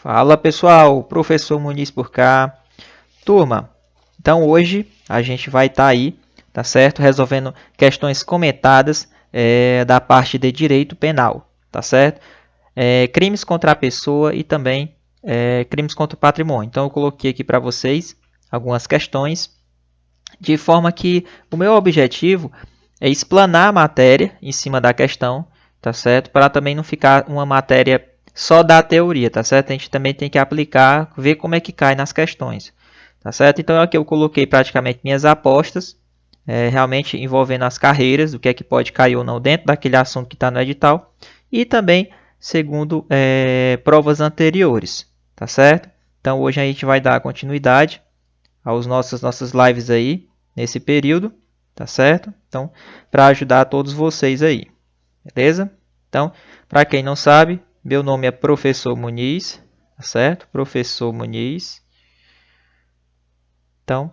Fala pessoal, professor Muniz por cá. Turma, então hoje a gente vai estar aí, tá certo? Resolvendo questões comentadas da parte de direito penal, tá certo? Crimes contra a pessoa e também crimes contra o patrimônio. Então eu coloquei aqui para vocês algumas questões, de forma que o meu objetivo é explanar a matéria em cima da questão, tá certo? Para também não ficar uma matéria só da teoria, tá certo? A gente também tem que aplicar, ver como é que cai nas questões, tá certo? Então aqui eu coloquei praticamente minhas apostas, realmente envolvendo as carreiras, o que é que pode cair ou não dentro daquele assunto que está no edital, e também segundo provas anteriores, tá certo? Então hoje a gente vai dar continuidade aos nossas lives aí, nesse período, tá certo? Então, para ajudar todos vocês aí, beleza? Então, para quem não sabe, meu nome é Professor Muniz, tá certo? Professor Muniz. Então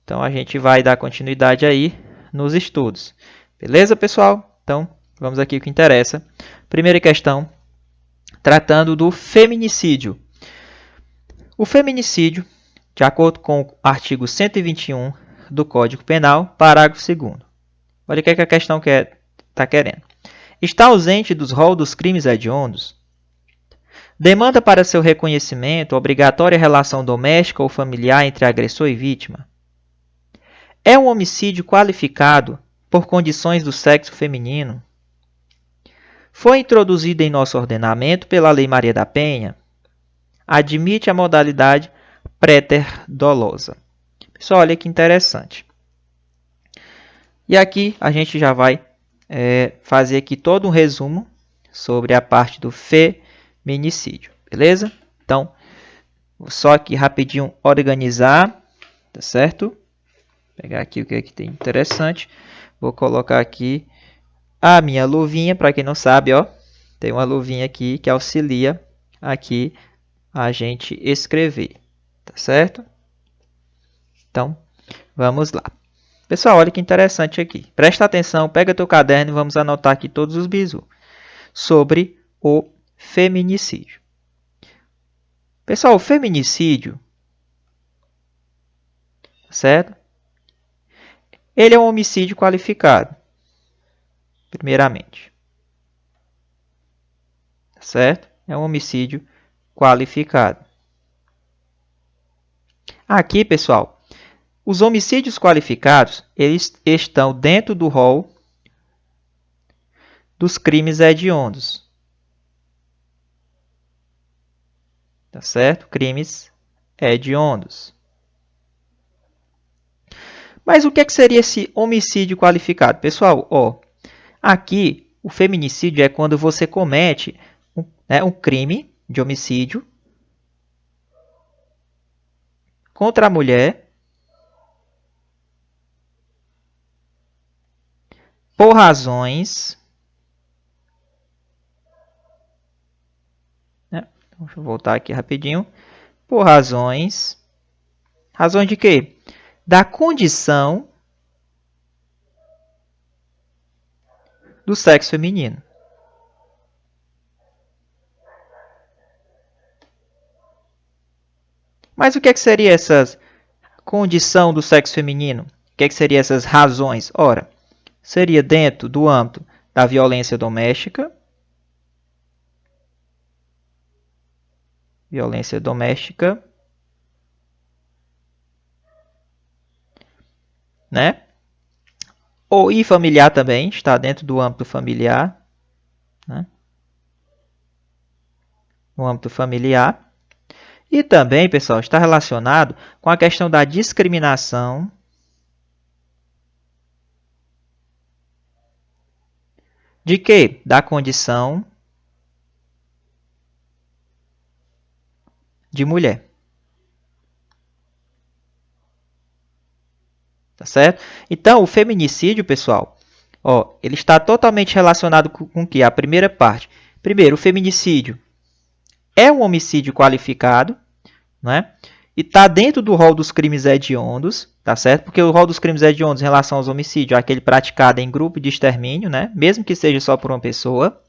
a gente vai dar continuidade aí nos estudos. Beleza, pessoal? Então, vamos aqui o que interessa. Primeira questão, tratando do feminicídio. O feminicídio, de acordo com o artigo 121 do Código Penal, parágrafo 2º. Olha o que a questão está querendo. Está ausente dos rolos dos crimes hediondos. Demanda para seu reconhecimento obrigatória relação doméstica ou familiar entre agressor e vítima. É um homicídio qualificado por condições do sexo feminino. Foi introduzido em nosso ordenamento pela Lei Maria da Penha. Admite a modalidade préter-dolosa. Pessoal, olha que interessante. E aqui a gente já vai fazer aqui todo um resumo sobre a parte do feminicídio, beleza? Então, vou só aqui rapidinho organizar, tá certo? Vou pegar aqui o que é que tem interessante. Vou colocar aqui a minha luvinha, para quem não sabe, ó, tem uma luvinha aqui que auxilia aqui a gente escrever, tá certo? Então, vamos lá. Pessoal, olha que interessante aqui. Presta atenção, pega teu caderno e vamos anotar aqui todos os bisus sobre o feminicídio. Pessoal, o feminicídio, certo? Ele é um homicídio qualificado, primeiramente. Certo? É um homicídio qualificado. Aqui, pessoal, os homicídios qualificados, eles estão dentro do rol dos crimes hediondos. Tá certo? Crimes hediondos. Mas o que seria esse homicídio qualificado? Pessoal, ó, aqui o feminicídio é quando você comete um crime de homicídio contra a mulher por razões... Deixa eu voltar aqui rapidinho. Por razões... Razões de quê? Da condição do sexo feminino. Mas o que seria essa condição do sexo feminino? O que seria essas razões? Ora, seria dentro do âmbito da violência doméstica. Violência doméstica. Né? Ou e familiar também, está dentro do âmbito familiar. Né? No âmbito familiar. E também, pessoal, está relacionado com a questão da discriminação de quê? Da condição de mulher. Tá certo? Então, o feminicídio, pessoal, ó, ele está totalmente relacionado com o que? A primeira parte. Primeiro, o feminicídio é um homicídio qualificado, né? E está dentro do rol dos crimes hediondos, tá certo? Porque o rol dos crimes hediondos em relação aos homicídios é aquele praticado em grupo de extermínio, né? Mesmo que seja só por uma pessoa.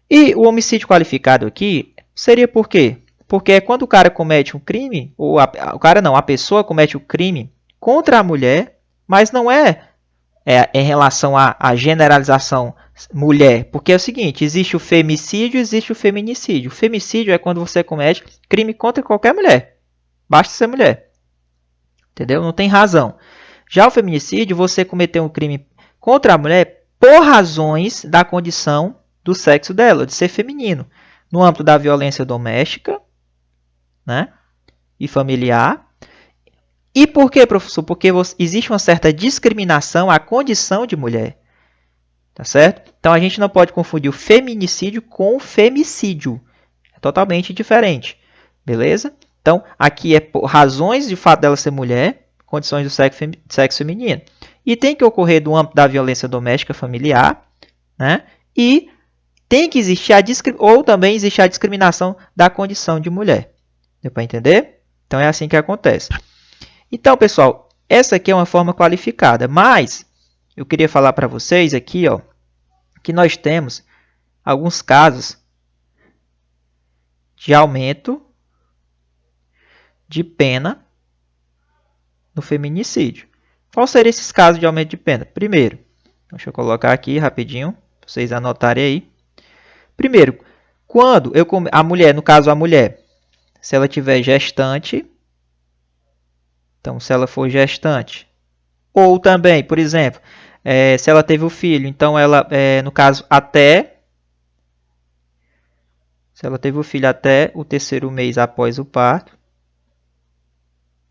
E o homicídio qualificado aqui seria por quê? Porque é quando o cara comete um crime, ou a pessoa comete o crime contra a mulher, mas não é em relação à generalização mulher. Porque é o seguinte, existe o femicídio e existe o feminicídio. O femicídio é quando você comete crime contra qualquer mulher. Basta ser mulher. Entendeu? Não tem razão. Já o feminicídio, você cometeu um crime contra a mulher por razões da condição do sexo dela, de ser feminino. No âmbito da violência doméstica, né, e familiar. E por quê, professor? Porque existe uma certa discriminação à condição de mulher. Tá certo? Então a gente não pode confundir o feminicídio com o femicídio. É totalmente diferente. Beleza? Então aqui é por razões de fato dela ser mulher, condições do sexo feminino. E tem que ocorrer no âmbito da violência doméstica familiar, né? E tem que existir ou também existe a discriminação da condição de mulher. Deu para entender? Então é assim que acontece. Então, pessoal, essa aqui é uma forma qualificada, mas eu queria falar para vocês aqui, ó, que nós temos alguns casos de aumento de pena no feminicídio. Quais seriam esses casos de aumento de pena? Primeiro, deixa eu colocar aqui rapidinho, para vocês anotarem aí. Primeiro, quando a mulher, no caso a mulher, se ela tiver gestante, então se ela for gestante, ou também, por exemplo, se ela teve o filho, então ela, no caso, se ela teve o filho até o 3º mês após o parto,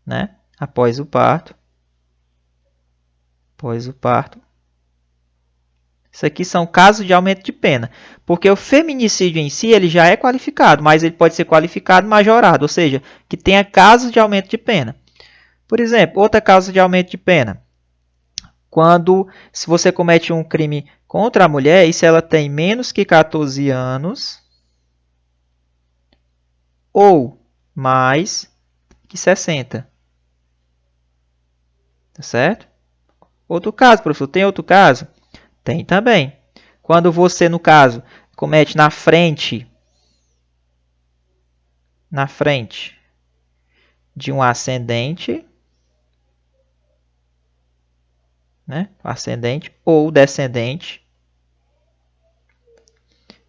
né? Após o parto. Isso aqui são casos de aumento de pena, porque o feminicídio em si ele já é qualificado, mas ele pode ser qualificado majorado, ou seja, que tenha casos de aumento de pena. Por exemplo, outra causa de aumento de pena, se você comete um crime contra a mulher e se ela tem menos que 14 anos ou mais que 60. Tá certo? Outro caso, professor, tem outro caso? Tem também. Quando você, no caso, comete na frente de um ascendente, né? Ascendente ou descendente.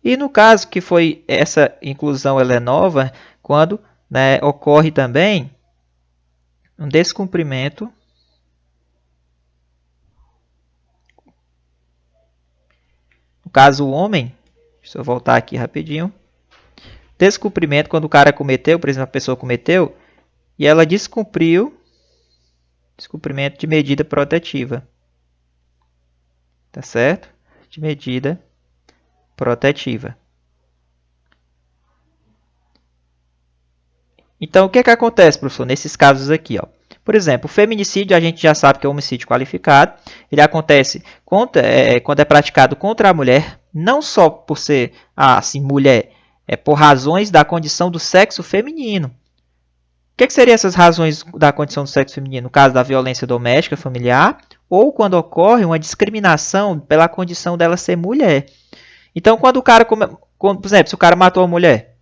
E no caso que foi essa inclusão ela é nova, quando, né, ocorre também um descumprimento no caso o homem, deixa eu voltar aqui rapidinho, descumprimento quando o cara cometeu, por exemplo, a pessoa cometeu e ela descumpriu, descumprimento de medida protetiva, tá certo? De medida protetiva. Então, o que acontece, professor, nesses casos aqui? Ó? Por exemplo, o feminicídio, a gente já sabe que é um homicídio qualificado. Ele acontece quando é praticado contra a mulher, não só por ser assim, mulher, por razões da condição do sexo feminino. O que seriam essas razões da condição do sexo feminino? No caso da violência doméstica, familiar, ou quando ocorre uma discriminação pela condição dela ser mulher. Então, quando o cara, por exemplo, se o cara matou a mulher,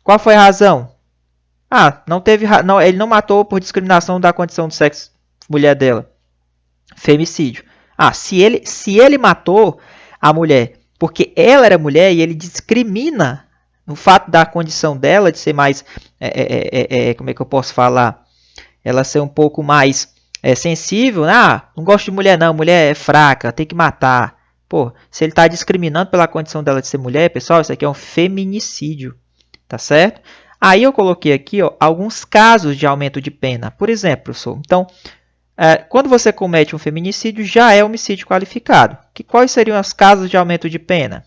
qual foi a razão? Ele não matou por discriminação da condição do sexo mulher dela. Femicídio. Se ele matou a mulher porque ela era mulher e ele discrimina no fato da condição dela de ser mais, como é que eu posso falar? Ela ser um pouco mais sensível. Não gosto de mulher não, mulher é fraca, tem que matar. Pô, se ele está discriminando pela condição dela de ser mulher, pessoal, isso aqui é um feminicídio, tá certo? Aí eu coloquei aqui alguns casos de aumento de pena. Por exemplo, professor, então, quando você comete um feminicídio, já é homicídio qualificado. Quais seriam os casos de aumento de pena?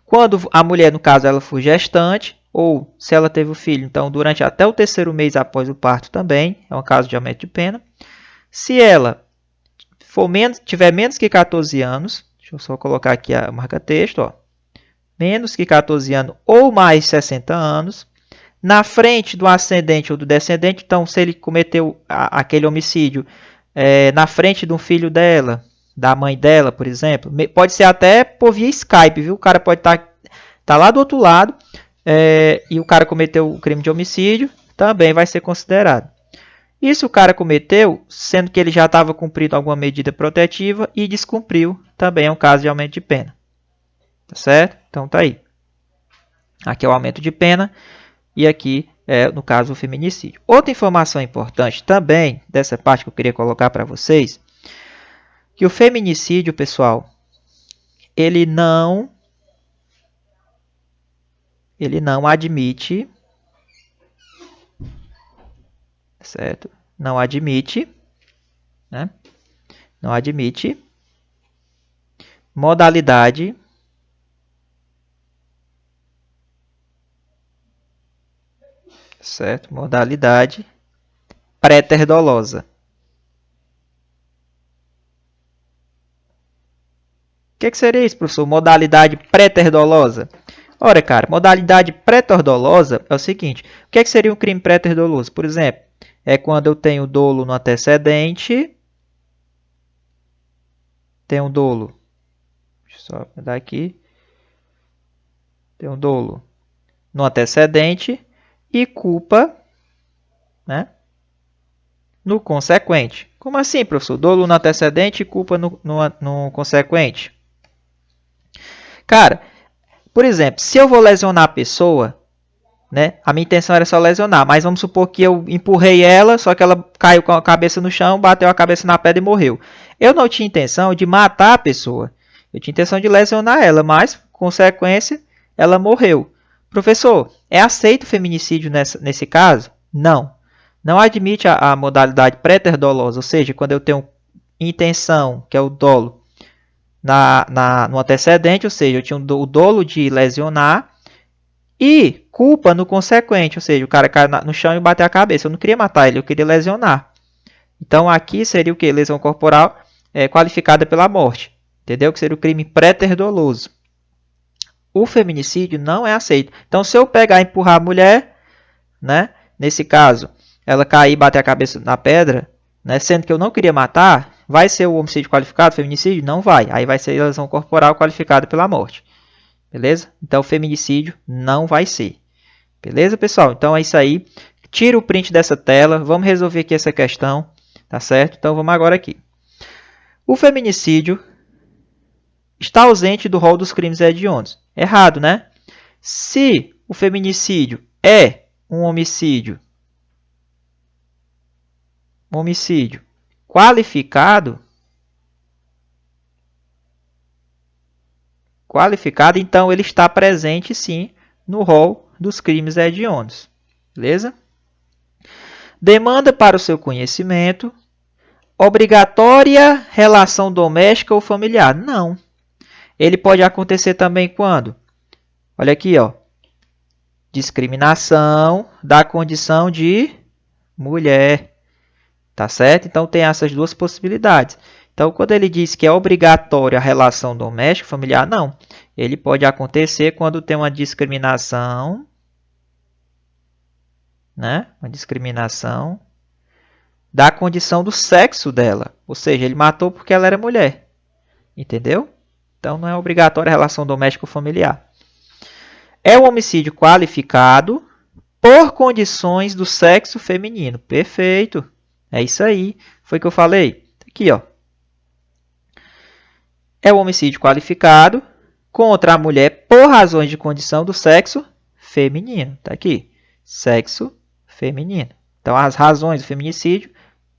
Quando a mulher, no caso, ela for gestante, ou se ela teve o filho, então, durante até o 3º mês após o parto também, é um caso de aumento de pena. Se ela tiver menos que 14 anos, deixa eu só colocar aqui a marca-texto, menos que 14 anos ou mais 60 anos, na frente do ascendente ou do descendente, então se ele cometeu aquele homicídio na frente de um filho dela, da mãe dela, por exemplo. Pode ser até por via Skype, viu? O cara pode estar lá do outro lado e o cara cometeu o crime de homicídio, também vai ser considerado. Isso o cara cometeu, sendo que ele já estava cumprindo alguma medida protetiva e descumpriu, também é um caso de aumento de pena. Tá certo? Então tá aí. Aqui é o aumento de pena e aqui é, no caso, o feminicídio. Outra informação importante também dessa parte que eu queria colocar para vocês, que o feminicídio, pessoal, ele não admite, certo? Não admite, né? Não admite modalidade certo? Modalidade pré-dolosa. O que seria isso, professor? Modalidade pré-dolosa? Ora, cara, modalidade pré-dolosa é o seguinte. O que seria um crime pré-doloso? Por exemplo, é quando eu tenho dolo no antecedente. Tenho dolo. Deixa eu só mudar aqui. Tenho dolo no antecedente e culpa, né, no consequente. Como assim, professor? Dolo no antecedente e culpa no consequente? Cara, por exemplo, se eu vou lesionar a pessoa, né, a minha intenção era só lesionar, mas vamos supor que eu empurrei ela, só que ela caiu com a cabeça no chão, bateu a cabeça na pedra e morreu. Eu não tinha intenção de matar a pessoa. Eu tinha intenção de lesionar ela, mas, consequência, ela morreu. Professor, é aceito o feminicídio nesse caso? Não. Não admite a modalidade pré-dolosa, ou seja, quando eu tenho intenção, que é o dolo, no antecedente, ou seja, eu tinha o dolo de lesionar, e culpa no consequente, ou seja, o cara caiu no chão e bateu a cabeça. Eu não queria matar ele, eu queria lesionar. Então aqui seria o que? Lesão corporal qualificada pela morte. Entendeu? Que seria o crime pré-doloso. O feminicídio não é aceito. Então se eu pegar e empurrar a mulher, né, nesse caso, ela cair e bater a cabeça na pedra, né, sendo que eu não queria matar, vai ser o homicídio qualificado, feminicídio? Não vai. Aí vai ser lesão corporal qualificada pela morte. Beleza? Então, feminicídio não vai ser. Beleza, pessoal? Então, é isso aí. Tira o print dessa tela. Vamos resolver aqui essa questão. Tá certo? Então, vamos agora aqui. O feminicídio está ausente do rol dos crimes hediondos. Errado, né? Se o feminicídio é um homicídio qualificado, então ele está presente sim no rol dos crimes hediondos. Beleza? Demanda para o seu conhecimento. Obrigatória relação doméstica ou familiar? Não. Ele pode acontecer também quando? Olha aqui, ó. Discriminação da condição de mulher. Tá certo? Então tem essas duas possibilidades. Então, quando ele diz que é obrigatória a relação doméstica familiar, não. Ele pode acontecer quando tem uma discriminação, né? Uma discriminação da condição do sexo dela. Ou seja, ele matou porque ela era mulher. Entendeu? Então, não é obrigatória a relação doméstica ou familiar. É um homicídio qualificado por condições do sexo feminino. Perfeito. É isso aí. Foi o que eu falei. Aqui, ó. É um homicídio qualificado contra a mulher por razões de condição do sexo feminino. Tá aqui. Sexo feminino. Então, as razões do feminicídio,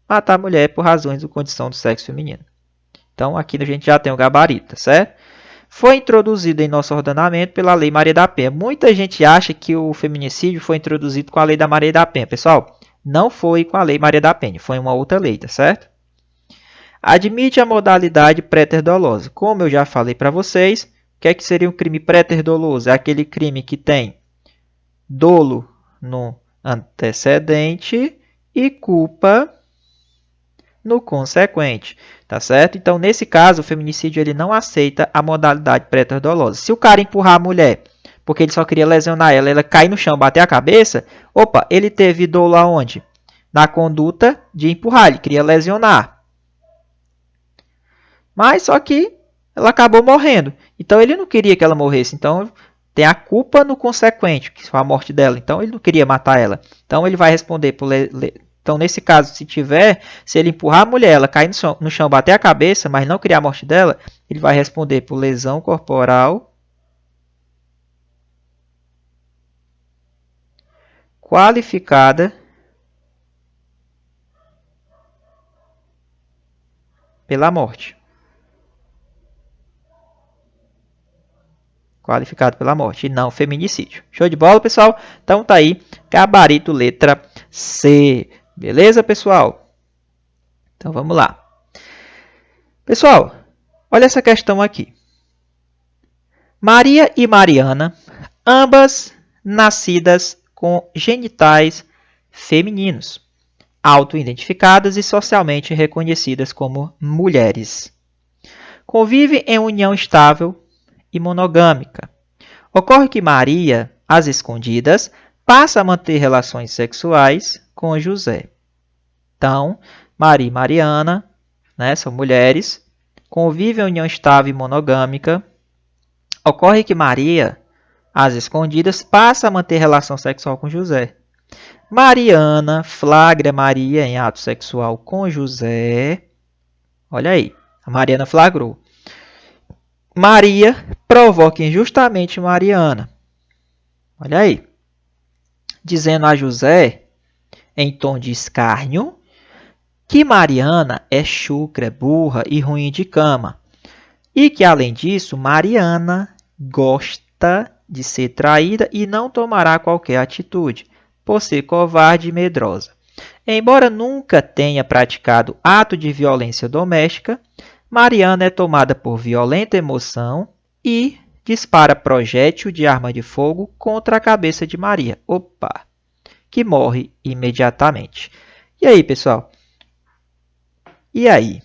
matar a mulher por razões de condição do sexo feminino. Então, aqui a gente já tem o gabarito, tá certo? Foi introduzido em nosso ordenamento pela Lei Maria da Penha. Muita gente acha que o feminicídio foi introduzido com a Lei da Maria da Penha. Pessoal, não foi com a Lei Maria da Penha, foi uma outra lei, tá certo? Admite a modalidade pré-dolosa. Como eu já falei para vocês, o que seria um crime pré-doloso? É aquele crime que tem dolo no antecedente e culpa no consequente, tá certo? Então, nesse caso, o feminicídio ele não aceita a modalidade pré-dolosa. Se o cara empurrar a mulher porque ele só queria lesionar ela, ela cai no chão, bater a cabeça, opa, ele teve dolo aonde? Na conduta de empurrar, ele queria lesionar. Mas só que ela acabou morrendo. Então ele não queria que ela morresse. Então tem a culpa no consequente, que foi a morte dela. Então ele não queria matar ela. Então ele vai responder por então nesse caso, se ele empurrar a mulher, ela cair no chão, bater a cabeça, mas não criar a morte dela, ele vai responder por lesão corporal qualificada pela morte. Qualificado pela morte e não feminicídio. Show de bola, pessoal? Então tá aí, gabarito letra C. Beleza, pessoal? Então vamos lá. Pessoal, olha essa questão aqui. Maria e Mariana, ambas nascidas com genitais femininos, auto-identificadas e socialmente reconhecidas como mulheres. Convivem em união estável e monogâmica. Ocorre que Maria, às escondidas, passa a manter relações sexuais com José. Então, Maria e Mariana, né, são mulheres, convivem em união estável e monogâmica. Ocorre que Maria, às escondidas, passa a manter relação sexual com José. Mariana flagra Maria em ato sexual com José. Olha aí, a Mariana flagrou. Maria provoca injustamente Mariana. Olha aí. Dizendo a José, em tom de escárnio, que Mariana é chucra, burra e ruim de cama. E que, além disso, Mariana gosta de ser traída e não tomará qualquer atitude, por ser covarde e medrosa. Embora nunca tenha praticado ato de violência doméstica, Mariana é tomada por violenta emoção e dispara projétil de arma de fogo contra a cabeça de Maria. Opa! Que morre imediatamente. E aí, pessoal? E aí?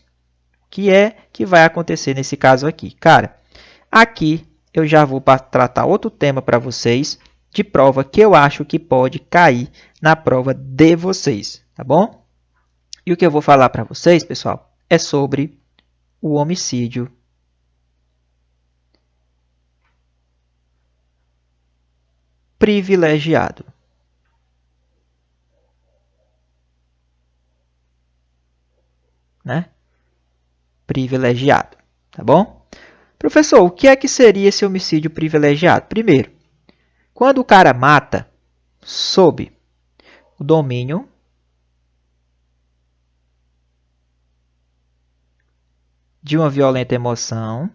O que é que vai acontecer nesse caso aqui? Cara, aqui eu já vou tratar outro tema para vocês de prova que eu acho que pode cair na prova de vocês, tá bom? E o que eu vou falar para vocês, pessoal, é sobre o homicídio privilegiado. Né? Privilegiado, tá bom? Professor, o que é que seria esse homicídio privilegiado? Primeiro, quando o cara mata sob o domínio de uma violenta emoção,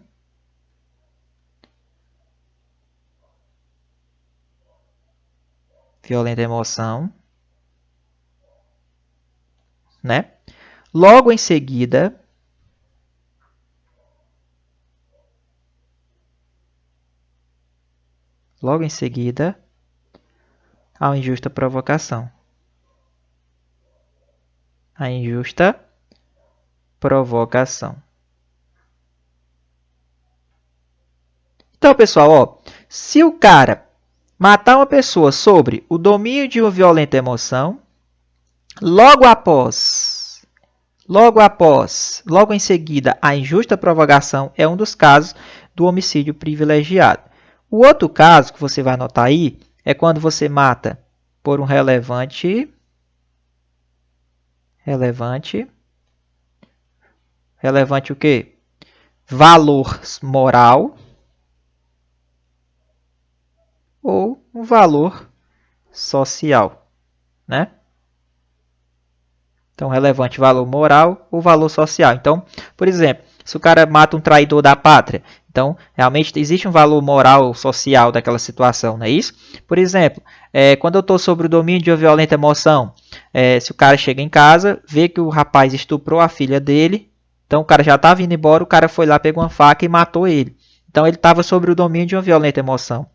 né? Logo em seguida, a injusta provocação. A injusta provocação. Então, pessoal, ó, se o cara matar uma pessoa sobre o domínio de uma violenta emoção, logo em seguida, a injusta provocação é um dos casos do homicídio privilegiado. O outro caso que você vai anotar aí é quando você mata por um relevante o quê? Valor moral ou um valor social, né? Então, relevante valor moral ou valor social. Então, por exemplo, se o cara mata um traidor da pátria, então, realmente existe um valor moral ou social daquela situação, não é isso? Por exemplo, quando eu estou sobre o domínio de uma violenta emoção, se o cara chega em casa, vê que o rapaz estuprou a filha dele, então o cara já estava indo embora, o cara foi lá, pegou uma faca e matou ele. Então, ele estava sobre o domínio de uma violenta emoção.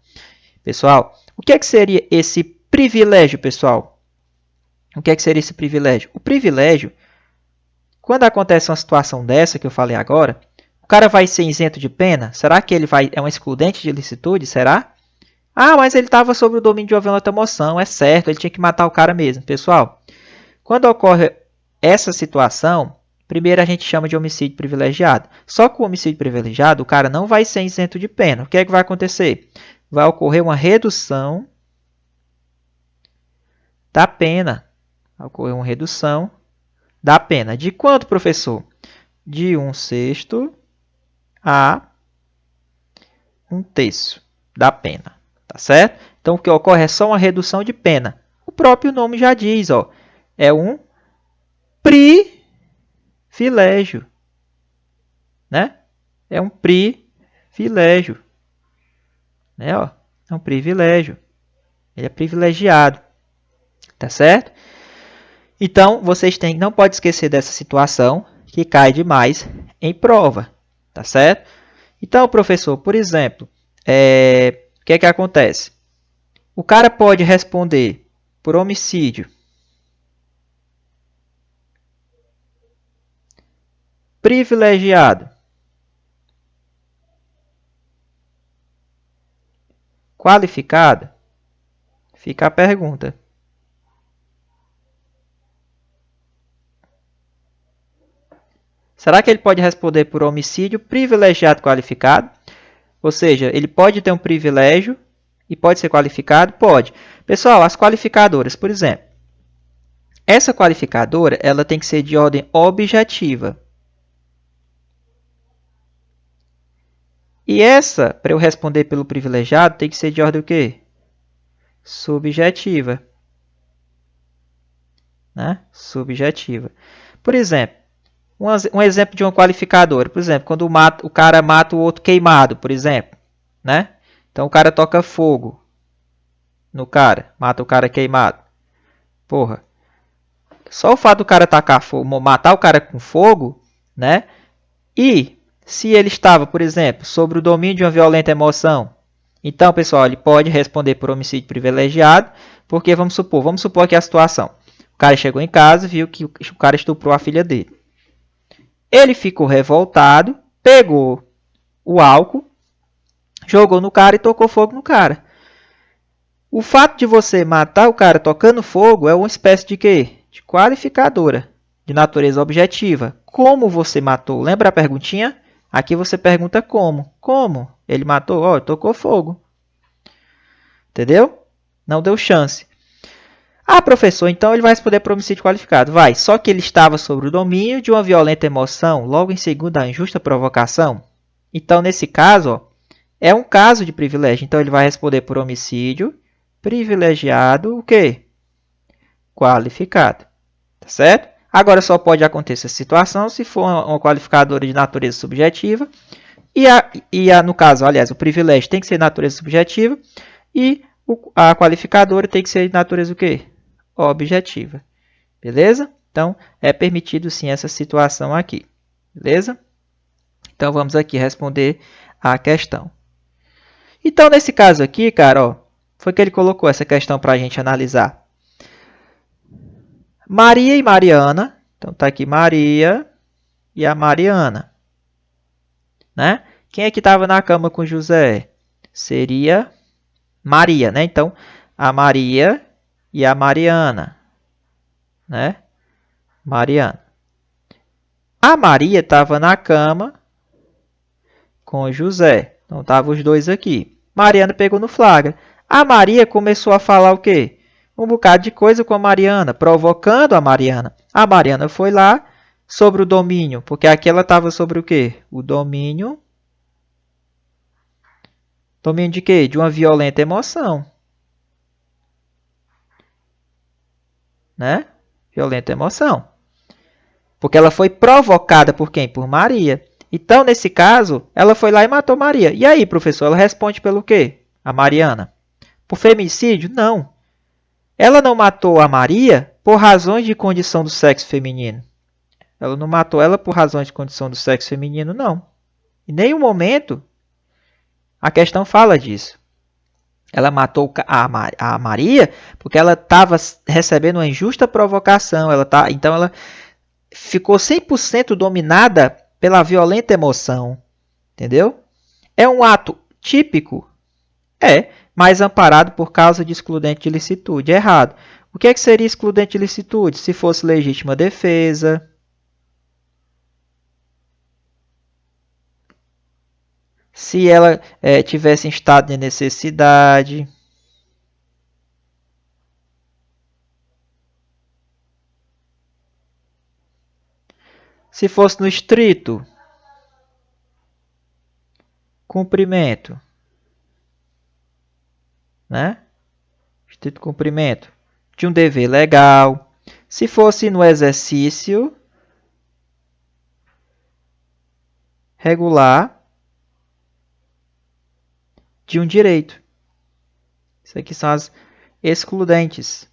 Pessoal, o que é que seria esse privilégio, pessoal? O que é que seria esse privilégio? O privilégio, quando acontece uma situação dessa que eu falei agora, o cara vai ser isento de pena? Será que ele é um excludente de ilicitude? Será? Ah, mas ele estava sob o domínio de uma violenta emoção, é certo, ele tinha que matar o cara mesmo. Pessoal, quando ocorre essa situação, Primeiro a gente chama de homicídio privilegiado. Só que o homicídio privilegiado, o cara não vai ser isento de pena. O que é que vai acontecer? Vai ocorrer uma redução da pena. Vai ocorrer uma redução da pena. De quanto, professor? De 1/6 a 1/3 da pena. Tá certo? Então, o que ocorre é só uma redução de pena. O próprio nome já diz, ó, é um privilégio, né? É um privilégio, né? Ó, é um privilégio. Ele é privilegiado, tá certo? Então, vocês não pode esquecer dessa situação que cai demais em prova, tá certo? Então, professor, por exemplo, o que é que acontece? O cara pode responder por homicídio privilegiado, qualificado? Fica a pergunta. Será que ele pode responder por homicídio privilegiado qualificado? Ou seja, ele pode ter um privilégio e pode ser qualificado? Pode. Pessoal, as qualificadoras, por exemplo. Essa qualificadora ela tem que ser de ordem objetiva. E essa, para eu responder pelo privilegiado, tem que ser de ordem o quê? Subjetiva. Né? Subjetiva. Por exemplo, um exemplo de uma qualificadora. Por exemplo, quando o cara mata o outro queimado, por exemplo. Né? Então, o cara toca fogo no cara, mata o cara queimado. Porra. Só o fato do cara tacar fogo, matar o cara com fogo, né? E se ele estava, por exemplo, sob o domínio de uma violenta emoção, então, pessoal, ele pode responder por homicídio privilegiado, porque vamos supor que é a situação. O cara chegou em casa, viu que o cara estuprou a filha dele. Ele ficou revoltado, pegou o álcool, jogou no cara e tocou fogo no cara. O fato de você matar o cara tocando fogo é uma espécie de quê? De qualificadora, de natureza objetiva. Como você matou? Lembra a perguntinha? Aqui você pergunta como. Como? Ele matou? Ó, tocou fogo. Entendeu? Não deu chance. Ah, professor, então ele vai responder por homicídio qualificado. Vai, só que ele estava sob o domínio de uma violenta emoção, logo em seguida a injusta provocação. Então, nesse caso, ó, é um caso de privilégio. Então, ele vai responder por homicídio privilegiado, o quê? Qualificado. Tá certo? Agora, só pode acontecer essa situação se for uma qualificadora de natureza subjetiva. No caso, aliás, o privilégio tem que ser de natureza subjetiva. E a qualificadora tem que ser de natureza o quê? Objetiva. Beleza? Então, é permitido sim essa situação aqui. Beleza? Então, vamos aqui responder a questão. Então, nesse caso aqui, cara, ó, foi que ele colocou essa questão para a gente analisar. Maria e Mariana. Então, está aqui Maria e a Mariana. Né? Quem é que estava na cama com José? Seria Maria, né? Então, a Maria e a Mariana. Né? Mariana. A Maria estava na cama com José. Então, estavam os dois aqui. Mariana pegou no flagra. A Maria começou a falar o quê? Um bocado de coisa com a Mariana, provocando a Mariana. A Mariana foi lá sobre o domínio, porque aqui ela estava sobre o quê? O domínio. Domínio de quê? De uma violenta emoção. Né? Violenta emoção. Porque ela foi provocada por quem? Por Maria. Então, nesse caso, ela foi lá e matou Maria. E aí, professor, ela responde pelo quê? A Mariana. Por feminicídio? Não. Ela não matou a Maria por razões de condição do sexo feminino. Ela não matou ela por razões de condição do sexo feminino, não. Em nenhum momento a questão fala disso. Ela matou a Maria porque ela estava recebendo uma injusta provocação. Então ela ficou 100% dominada pela violenta emoção. Entendeu? É um ato típico? É, mas amparado por causa de excludente de licitude. É errado. O que seria excludente de licitude? Se fosse legítima defesa, se ela tivesse em estado de necessidade. Se fosse no estrito cumprimento, né? Estrito cumprimento de um dever legal. Se fosse no exercício regular de um direito. Isso aqui são as excludentes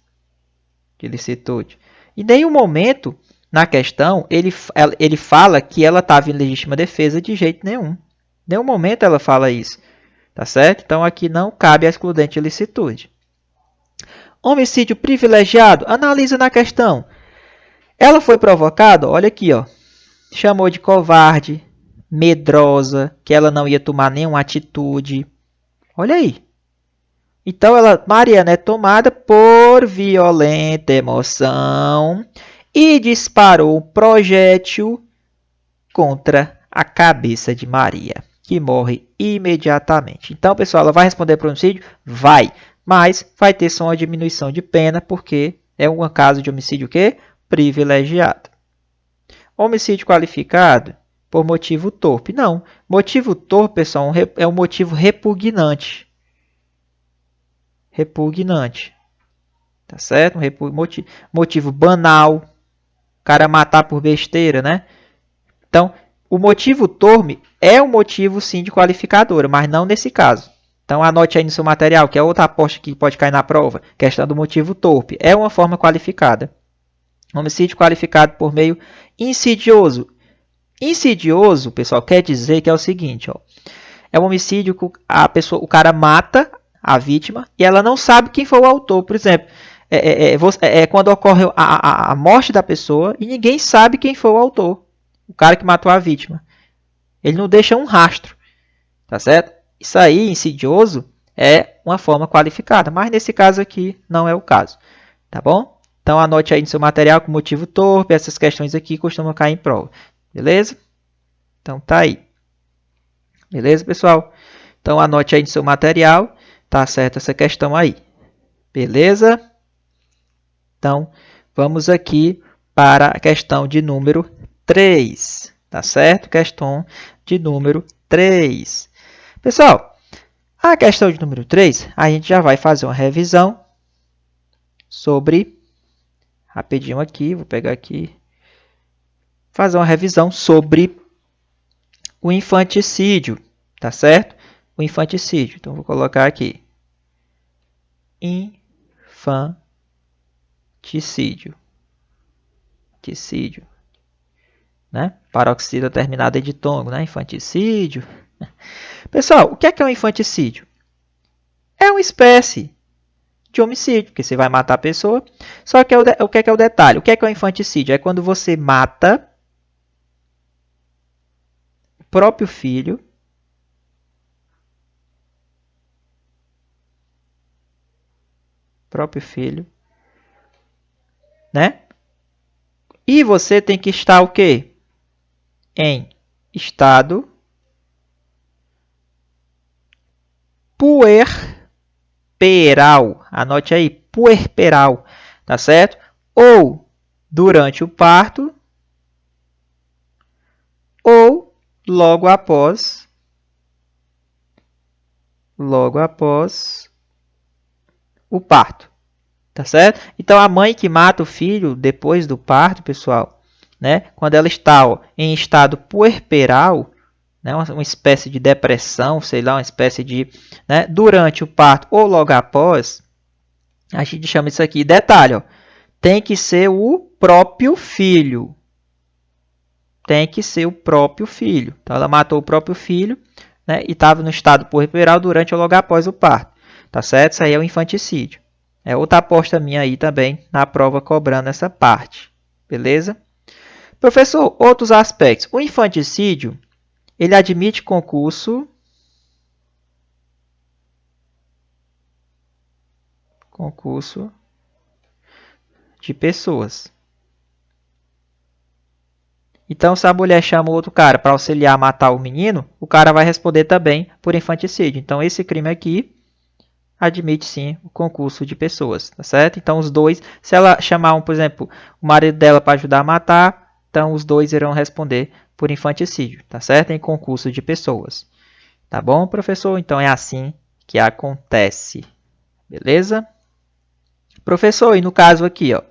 de licitude. Em nenhum momento na questão ele fala que ela estava em legítima defesa de jeito nenhum. Em nenhum momento ela fala isso. Tá certo? Então aqui não cabe a excludente de licitude. Homicídio privilegiado, analisa na questão. Ela foi provocada, olha aqui, ó. Chamou de covarde, medrosa, que ela não ia tomar nenhuma atitude. Olha aí. Então, Mariana é tomada por violenta emoção e disparou um projétil contra a cabeça de Maria, que morre imediatamente. Então, pessoal, ela vai responder por homicídio? Vai, mas vai ter só uma diminuição de pena, porque é um caso de homicídio o quê? Privilegiado. Homicídio qualificado por motivo torpe. Não, motivo torpe, pessoal, é um motivo repugnante. Repugnante. Tá certo? Motivo banal. O cara matar por besteira, né? Então, o motivo torpe é um motivo, sim, de qualificadora, mas não nesse caso. Então, anote aí no seu material, que é outra aposta que pode cair na prova. Questão do motivo torpe. É uma forma qualificada. Homicídio qualificado por meio insidioso. Insidioso, pessoal, quer dizer que é o seguinte, ó. É um homicídio que o cara mata a vítima e ela não sabe quem foi o autor. Por exemplo, quando ocorre a morte da pessoa e ninguém sabe quem foi o autor. O cara que matou a vítima. Ele não deixa um rastro. Tá certo? Isso aí, insidioso, é uma forma qualificada. Mas nesse caso aqui, não é o caso. Tá bom? Então anote aí no seu material com motivo torpe. Essas questões aqui costumam cair em prova. Beleza? Então tá aí. Beleza, pessoal? Então anote aí no seu material. Tá certo essa questão aí. Beleza? Então, vamos aqui para a questão de número 3. Tá certo? Questão de número 3. Pessoal, a questão de número 3, a gente já vai fazer uma revisão sobre... Rapidinho aqui, vou pegar aqui. Fazer uma revisão sobre o infanticídio. Tá certo? O infanticídio. Então, vou colocar aqui. Infanticídio. Infanticídio. Né? Paroxítona terminada de tongo, né? Infanticídio. Pessoal, o que é um infanticídio? É uma espécie de homicídio, porque você vai matar a pessoa. Só que o que é o detalhe? O que é um infanticídio? É quando você mata o próprio filho, né? E você tem que estar o quê? Em estado puerperal. Anote aí, puerperal, tá certo? Ou durante o parto, ou logo após o parto. Tá certo? Então, a mãe que mata o filho depois do parto, pessoal, né? Quando ela está em estado puerperal, né? Uma espécie de depressão, sei lá, uma espécie de... Né? Durante o parto ou logo após, a gente chama isso aqui. Detalhe, ó, tem que ser o próprio filho. Tem que ser o próprio filho. Então, ela matou o próprio filho, né? E estava no estado puerperal durante ou logo após o parto. Tá certo? Isso aí é o infanticídio. É outra aposta minha aí também na prova cobrando essa parte. Beleza? Professor, outros aspectos. O infanticídio, ele admite concurso de pessoas. Então, se a mulher chama o outro cara para auxiliar a matar o menino, o cara vai responder também por infanticídio. Então, esse crime aqui admite sim o concurso de pessoas, tá certo? Então, os dois, se ela chamar, por exemplo, o marido dela para ajudar a matar, então os dois irão responder por infanticídio, tá certo? Em concurso de pessoas. Tá bom, professor? Então, é assim que acontece. Beleza? Professor, e no caso aqui, ó,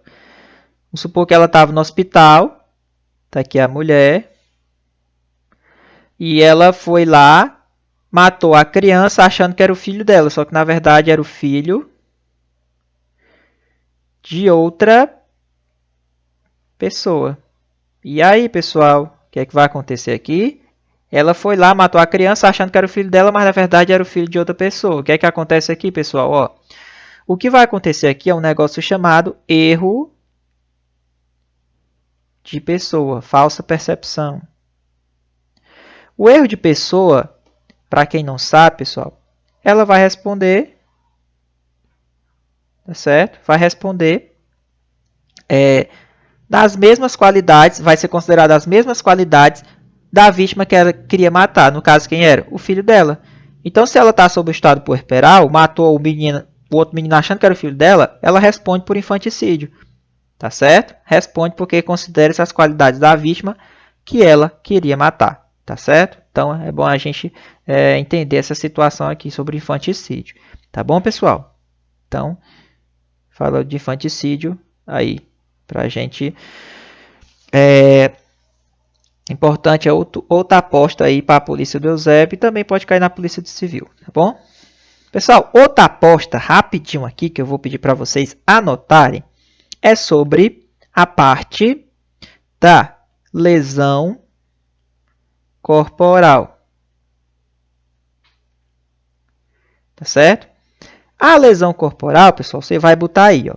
vamos supor que ela estava no hospital, tá aqui a mulher, e ela foi lá, matou a criança achando que era o filho dela, só que na verdade era o filho de outra pessoa. E aí, pessoal, o que é que vai acontecer aqui? Ela foi lá, matou a criança achando que era o filho dela, mas na verdade era o filho de outra pessoa. O que é que acontece aqui, pessoal? Ó, o que vai acontecer aqui é um negócio chamado erro de pessoa, falsa percepção. O erro de pessoa, para quem não sabe, pessoal, ela vai responder, tá certo? Vai responder das mesmas qualidades, vai ser considerada as mesmas qualidades da vítima que ela queria matar. No caso, quem era? O filho dela. Então, se ela está sob o estado puerperal, matou o outro menino achando que era o filho dela, ela responde por infanticídio. Tá certo? Responde porque considera essas qualidades da vítima que ela queria matar. Tá certo? Então, é bom a gente entender essa situação aqui sobre infanticídio. Tá bom, pessoal? Então, falou de infanticídio aí pra gente. Importante é outra aposta aí para a polícia do Eusébio e também pode cair na polícia do civil, tá bom? Pessoal, outra aposta rapidinho aqui que eu vou pedir para vocês anotarem é sobre a parte da lesão corporal. Tá certo? A lesão corporal, pessoal, você vai botar aí, ó.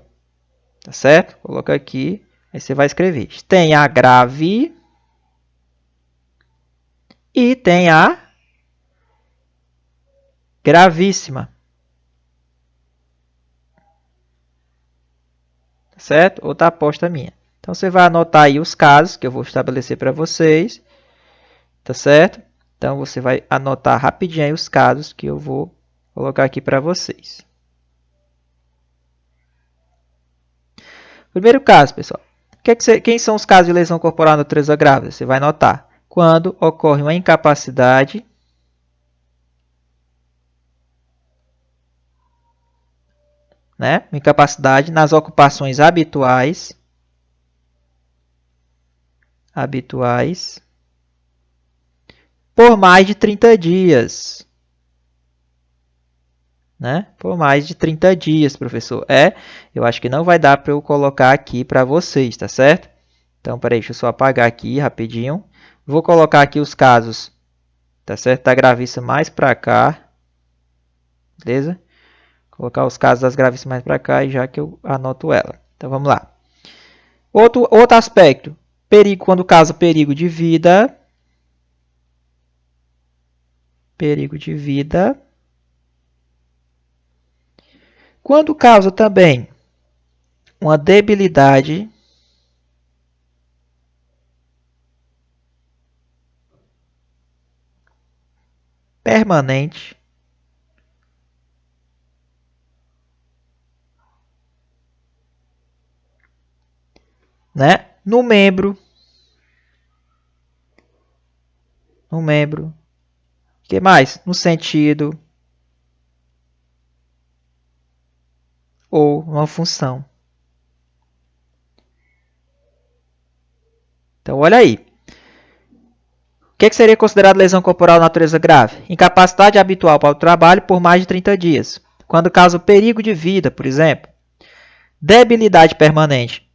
Tá certo? Coloca aqui, aí você vai escrever. Tem a grave e tem a gravíssima. Tá certo? Outra aposta minha. Então, você vai anotar aí os casos que eu vou estabelecer para vocês. Tá certo? Então, você vai anotar rapidinho aí os casos que eu vou colocar aqui para vocês. Primeiro caso, pessoal. Quem são os casos de lesão corporal na natureza grave? Você vai anotar. Quando ocorre uma incapacidade uma incapacidade nas ocupações habituais por mais de 30 dias. Por mais de 30 dias, professor. Eu acho que não vai dar para eu colocar aqui para vocês, tá certo? Então, peraí, deixa eu só apagar aqui rapidinho. Vou colocar aqui os casos, tá certo? Da gravíssima mais para cá. Beleza? Colocar os casos das gravíssimas mais para cá e já que eu anoto ela. Então, vamos lá. Outro aspecto. Perigo, quando causa perigo de vida. Perigo de vida. Quando causa também uma debilidade permanente no membro. O que mais? No sentido ou uma função. Então, olha aí. O que seria considerado lesão corporal de natureza grave? Incapacidade habitual para o trabalho por mais de 30 dias. Quando causa perigo de vida, por exemplo. Debilidade permanente.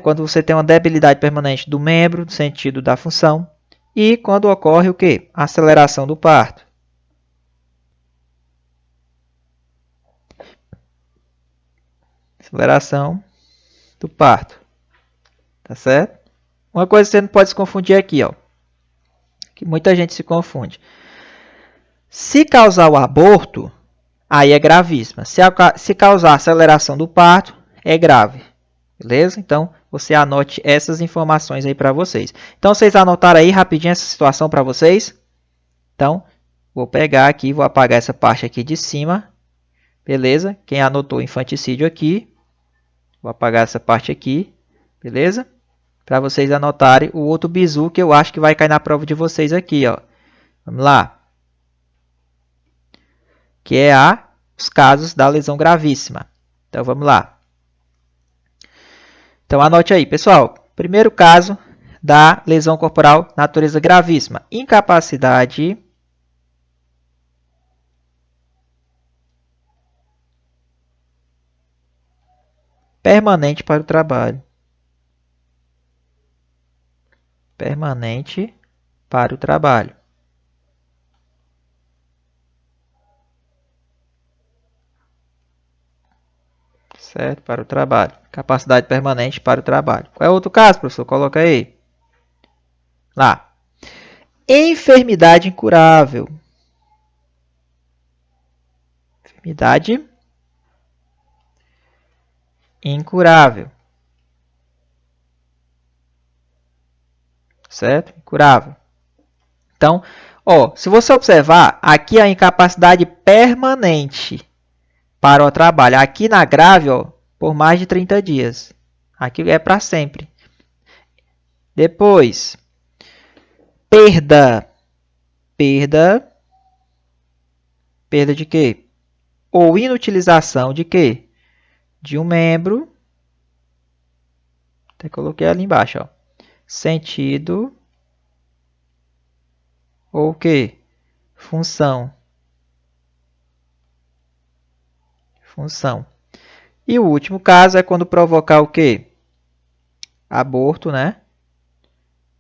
Quando você tem uma debilidade permanente do membro, no sentido da função. E quando ocorre o quê? Aceleração do parto. Aceleração do parto. Tá certo? Uma coisa que você não pode se confundir aqui, ó. Que muita gente se confunde. Se causar o aborto, aí é gravíssima. Se causar aceleração do parto, é grave. Beleza? Então, você anote essas informações aí para vocês. Então, vocês anotaram aí rapidinho essa situação para vocês? Então, vou pegar aqui, vou apagar essa parte aqui de cima. Beleza? Quem anotou infanticídio aqui, vou apagar essa parte aqui. Beleza? Para vocês anotarem o outro bizu que eu acho que vai cair na prova de vocês aqui, ó. Vamos lá. Que é os casos da lesão gravíssima. Então, vamos lá. Então, anote aí, pessoal. Primeiro caso da lesão corporal natureza gravíssima. Incapacidade permanente para o trabalho. Permanente para o trabalho. Certo? Para o trabalho. Capacidade permanente para o trabalho. Qual é o outro caso, professor? Coloca aí. Lá. Enfermidade incurável. Enfermidade incurável. Certo? Incurável. Então, ó, se você observar, aqui a incapacidade permanente para o trabalho. Aqui na grave, ó, por mais de 30 dias. Aqui é para sempre. Depois, perda. Perda de quê? Ou inutilização de quê? De um membro. Até coloquei ali embaixo, ó. Sentido. Ou o quê? Função. Função. E o último caso é quando provocar o quê? Aborto, né?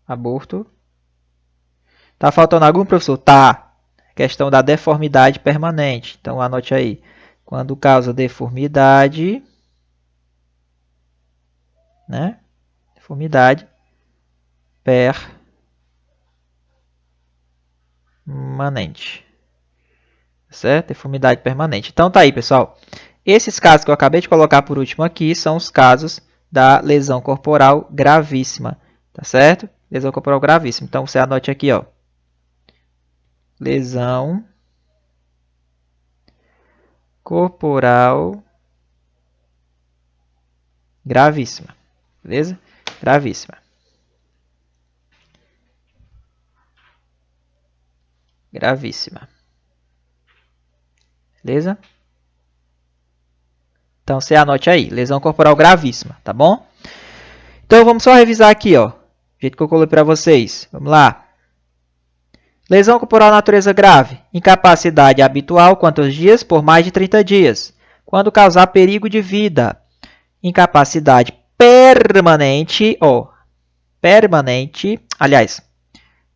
Aborto. Tá faltando algum, professor? Tá. Questão da deformidade permanente. Então, anote aí. Quando causa deformidade, né? Deformidade permanente. Certo? Deformidade permanente. Então, tá aí, pessoal. Esses casos que eu acabei de colocar por último aqui são os casos da lesão corporal gravíssima. Tá certo? Lesão corporal gravíssima. Então, você anote aqui, ó. Lesão corporal gravíssima. Beleza? Gravíssima. Gravíssima. Beleza? Então, você anote aí. Lesão corporal gravíssima, tá bom? Então, vamos só revisar aqui, ó. Do jeito que eu coloquei para vocês. Vamos lá. Lesão corporal natureza grave. Incapacidade habitual, quantos dias? Por mais de 30 dias. Quando causar perigo de vida. Incapacidade permanente, ó. Permanente. Aliás,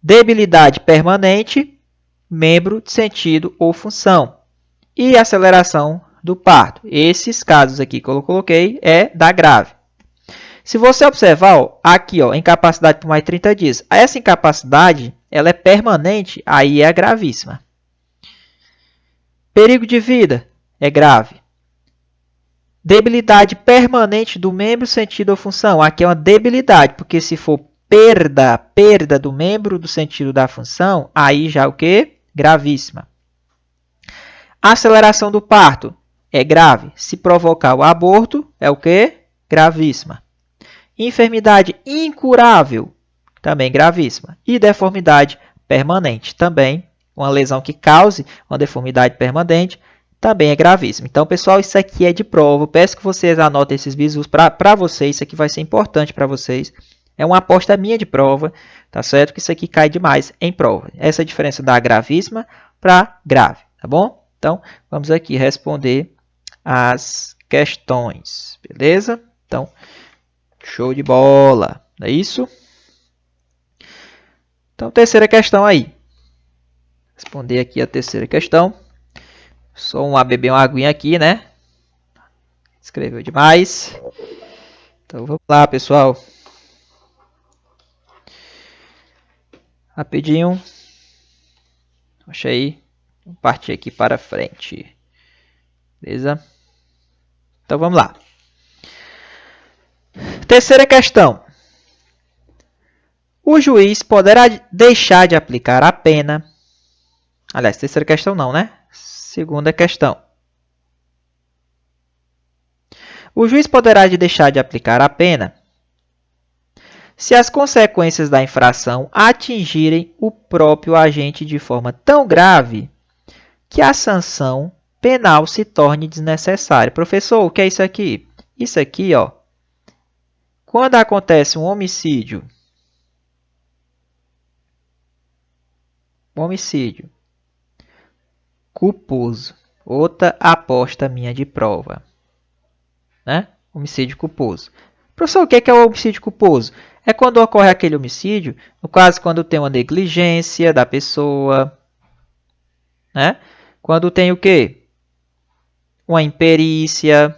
debilidade permanente, membro de sentido ou função. E aceleração do parto. Esses casos aqui que eu coloquei é da grave. Se você observar, ó, aqui, ó, incapacidade por mais de 30 dias. Essa incapacidade, ela é permanente, aí é gravíssima. Perigo de vida é grave. Debilidade permanente do membro, sentido ou função. Aqui é uma debilidade, porque se for perda do membro do sentido da função, aí já o quê? Gravíssima. Aceleração do parto é grave. Se provocar o aborto, é o quê? Gravíssima. Enfermidade incurável, também gravíssima. E deformidade permanente, também. Uma lesão que cause uma deformidade permanente, também é gravíssima. Então, pessoal, isso aqui é de prova. Eu peço que vocês anotem esses bizus para vocês. Isso aqui vai ser importante para vocês. É uma aposta minha de prova, tá certo? Que isso aqui cai demais em prova. Essa é a diferença da gravíssima para grave, tá bom? Então, vamos aqui responder as questões, beleza? Então, show de bola, não é isso? Então, terceira questão aí. Responder aqui a terceira questão. Só beber uma aguinha aqui, né? Escreveu demais. Então, vamos lá, pessoal. Rapidinho. Deixa aí. Vou partir aqui para frente. Beleza? Então, vamos lá. Terceira questão. O juiz poderá deixar de aplicar a pena. Aliás, terceira questão não, né? Segunda questão. O juiz poderá deixar de aplicar a pena se as consequências da infração atingirem o próprio agente de forma tão grave que a sanção penal se torne desnecessária. Professor, o que é isso aqui? Isso aqui, ó, quando acontece um homicídio culposo, outra aposta minha de prova, né? Homicídio culposo. Professor, o que é o homicídio culposo? É quando ocorre aquele homicídio, no caso, quando tem uma negligência da pessoa, né? Quando tem o quê? Uma imperícia.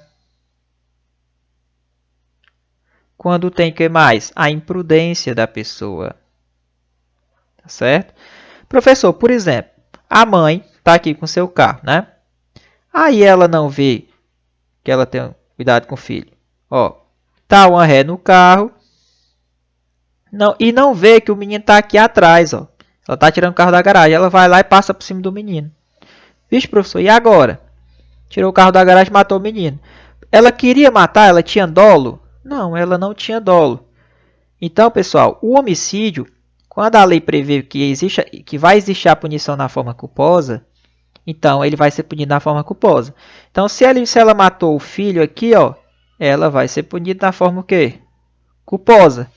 Quando tem o que mais? A imprudência da pessoa. Tá certo? Professor, por exemplo, a mãe está aqui com seu carro, né? Aí ela não vê que ela tem cuidado com o filho. Ó, tá uma ré no carro. E não vê que o menino está aqui atrás, ó. Ela está tirando o carro da garagem. Ela vai lá e passa por cima do menino. Vixe, professor, e agora? Tirou o carro da garagem e matou o menino. Ela queria matar? Ela tinha dolo? Não, ela não tinha dolo. Então, pessoal, o homicídio, quando a lei prevê que vai existir a punição na forma culposa, então ele vai ser punido na forma culposa. Então, se ela matou o filho aqui, ó, ela vai ser punida na forma o quê? Culposa.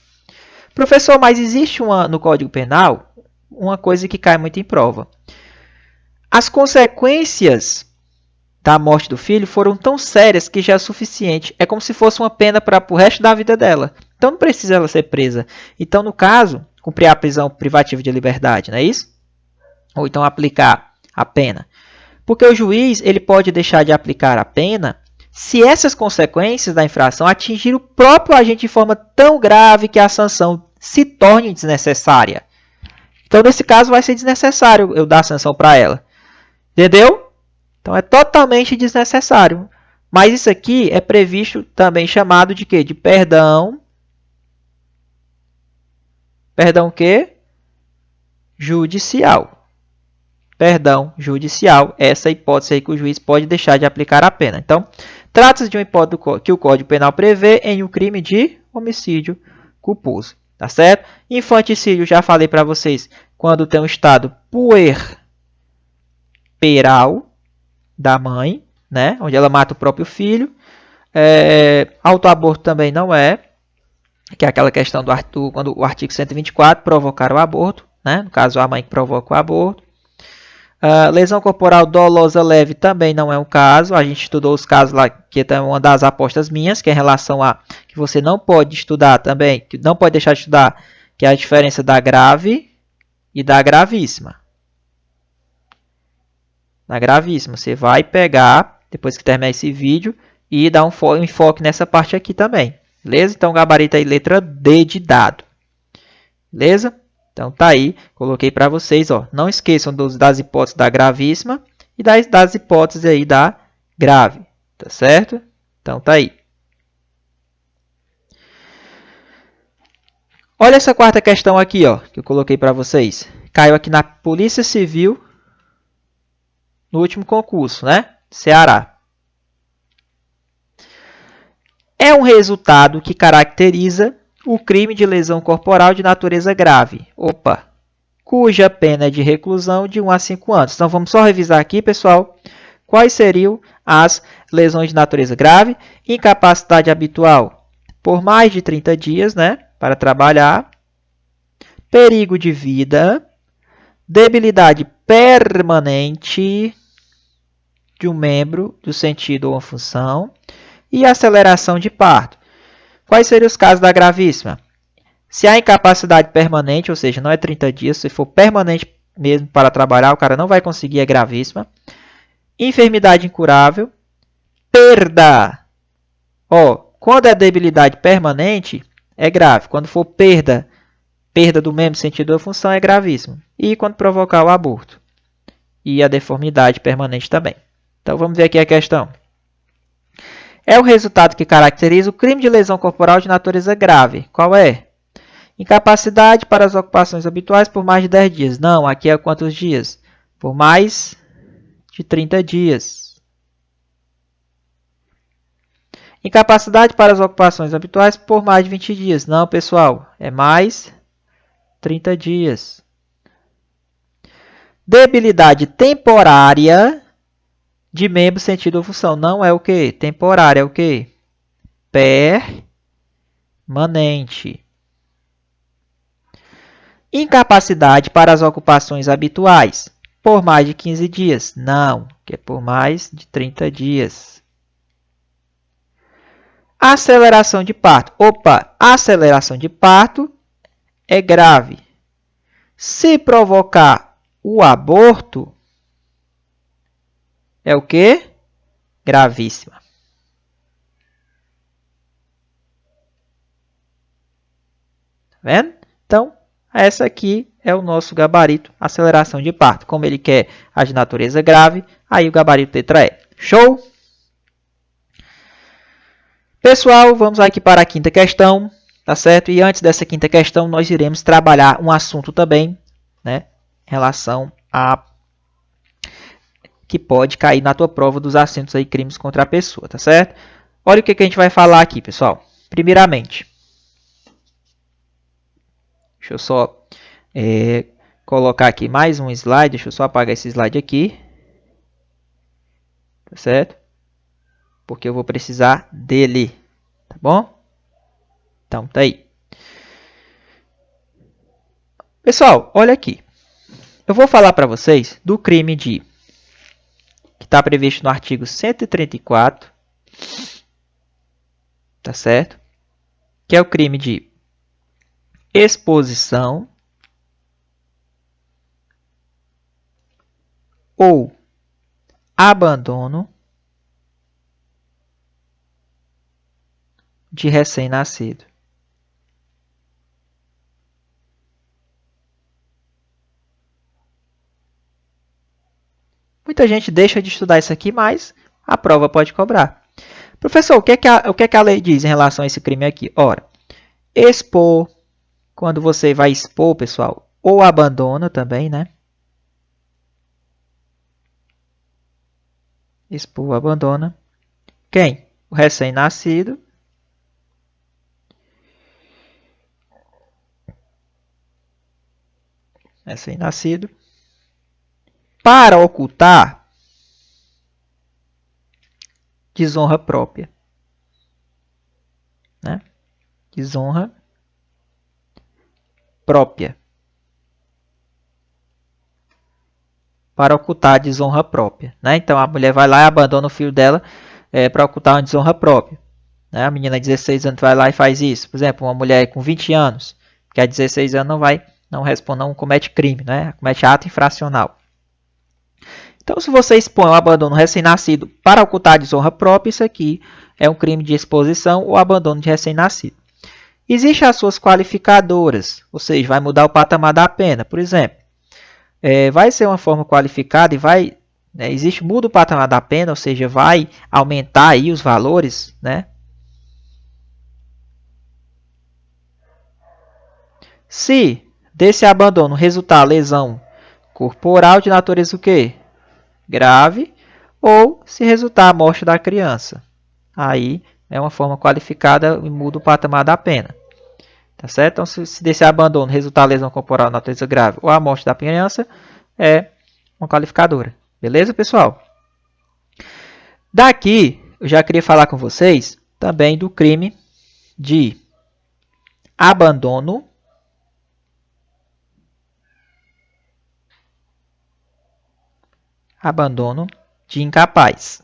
Professor, mas existe no Código Penal uma coisa que cai muito em prova. As consequências da morte do filho foram tão sérias que já é suficiente. É como se fosse uma pena para o resto da vida dela. Então não precisa ela ser presa. Então, no caso, cumprir a prisão privativa de liberdade, não é isso? Ou então aplicar a pena. Porque o juiz ele pode deixar de aplicar a pena se essas consequências da infração atingirem o próprio agente de forma tão grave que a sanção se torne desnecessária. Então, nesse caso, vai ser desnecessário eu dar a sanção para ela. Entendeu? Então, é totalmente desnecessário. Mas isso aqui é previsto também chamado de quê? De perdão. Perdão o quê? Judicial. Perdão judicial. Essa hipótese aí que o juiz pode deixar de aplicar a pena. Então, trata-se de uma hipótese que o Código Penal prevê em um crime de homicídio culposo. Tá certo? Infanticídio, já falei para vocês, quando tem um estado puerperal da mãe, né? Onde ela mata o próprio filho. Autoaborto também não é, que é aquela questão quando o artigo 124 provocar o aborto, né? No caso, a mãe que provoca o aborto. Lesão corporal dolosa leve também não é um caso. A gente estudou os casos lá, que é uma das apostas minhas, que é em relação a que você não pode estudar também, que não pode deixar de estudar, que é a diferença da grave e da gravíssima. Na gravíssima, você vai pegar, depois que terminar esse vídeo, e dar um enfoque nessa parte aqui também. Beleza? Então, gabarito aí, letra D de dado. Beleza? Então, tá aí. Coloquei para vocês, ó. Não esqueçam das hipóteses da gravíssima e das hipóteses aí da grave. Tá certo? Então, tá aí. Olha essa quarta questão aqui, ó, que eu coloquei para vocês. Caiu aqui na Polícia Civil no último concurso, né? Ceará. É um resultado que caracteriza o crime de lesão corporal de natureza grave, cuja pena é de reclusão de 1 a 5 anos. Então, vamos só revisar aqui, pessoal, quais seriam as lesões de natureza grave. Incapacidade habitual por mais de 30 dias, né, para trabalhar. Perigo de vida. Debilidade permanente de um membro, do sentido ou uma função. E aceleração de parto. Quais seriam os casos da gravíssima? Se há incapacidade permanente, ou seja, não é 30 dias, se for permanente mesmo para trabalhar, o cara não vai conseguir, é gravíssima. Enfermidade incurável. Perda. Quando é debilidade permanente, é grave. Quando for perda do membro, sentido ou função, é gravíssimo. E quando provocar o aborto. E a deformidade permanente também. Então, vamos ver aqui a questão. É o resultado que caracteriza o crime de lesão corporal de natureza grave. Qual é? Incapacidade para as ocupações habituais por mais de 10 dias. Não, aqui é quantos dias? Por mais de 30 dias. Incapacidade para as ocupações habituais por mais de 20 dias. Não, pessoal, é mais 30 dias. Debilidade temporária de membro, sentido ou função. Não é o que? Temporária, é o que? Permanente. Incapacidade para as ocupações habituais. Por mais de 15 dias. Não, que é por mais de 30 dias. Aceleração de parto. Opa, aceleração de parto é grave. Se provocar o aborto, é o que? Gravíssima. Tá vendo? Então, essa aqui é o nosso gabarito, aceleração de parto. Como ele quer a de natureza grave, aí o gabarito letra E. Show? Pessoal, vamos aqui para a quinta questão, tá certo? E antes dessa quinta questão, nós iremos trabalhar um assunto também, né? Em relação a que pode cair na tua prova dos assentos aí, crimes contra a pessoa, tá certo? Olha o que a gente vai falar aqui, pessoal. Primeiramente, deixa eu só colocar aqui mais um slide. Deixa eu só apagar esse slide aqui. Tá certo? Porque eu vou precisar dele. Tá bom? Então, tá aí. Pessoal, olha aqui. Eu vou falar para vocês do crime que está previsto no artigo 134. Tá certo? Que é o crime de exposição ou abandono de recém-nascido. Muita gente deixa de estudar isso aqui, mas a prova pode cobrar. Professor, o que é que a lei diz em relação a esse crime aqui? Ora, expor, quando você vai expor, pessoal, ou abandono também, né? Expor ou abandona. Quem? O recém-nascido. Recém-nascido. Para ocultar desonra própria. Né? Desonra própria. Para ocultar a desonra própria. Né? Então, a mulher vai lá e abandona o filho dela para ocultar uma desonra própria. Né? A menina de 16 anos vai lá e faz isso. Por exemplo, uma mulher com 20 anos, que a 16 anos não responde, não comete crime, né? Comete ato infracional. Então, se você expõe o abandono recém-nascido para ocultar a desonra própria, isso aqui é um crime de exposição ou abandono de recém-nascido. Existem as suas qualificadoras, ou seja, vai mudar o patamar da pena. Por exemplo, vai ser uma forma qualificada e muda o patamar da pena, ou seja, vai aumentar aí os valores, né? Se desse abandono resultar lesão corporal de natureza o quê? Grave, ou se resultar a morte da criança. Aí é uma forma qualificada e muda o patamar da pena. Tá certo? Então, se desse abandono resultar lesão corporal de natureza grave ou a morte da criança, é uma qualificadora. Beleza, pessoal? Daqui, eu já queria falar com vocês também do crime de abandono de incapaz.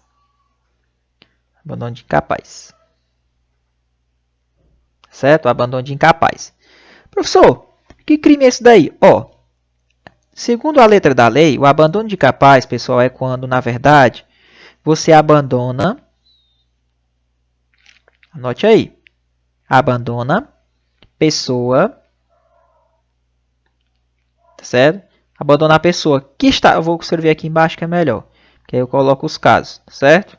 Abandono de incapaz. Certo? Abandono de incapaz. Professor, que crime é esse daí? Segundo a letra da lei, o abandono de incapaz, pessoal, é quando, na verdade, você abandona, anote aí, abandona pessoa, tá certo? Abandonar a pessoa que está, eu vou escrever aqui embaixo que é melhor, que aí eu coloco os casos, tá certo?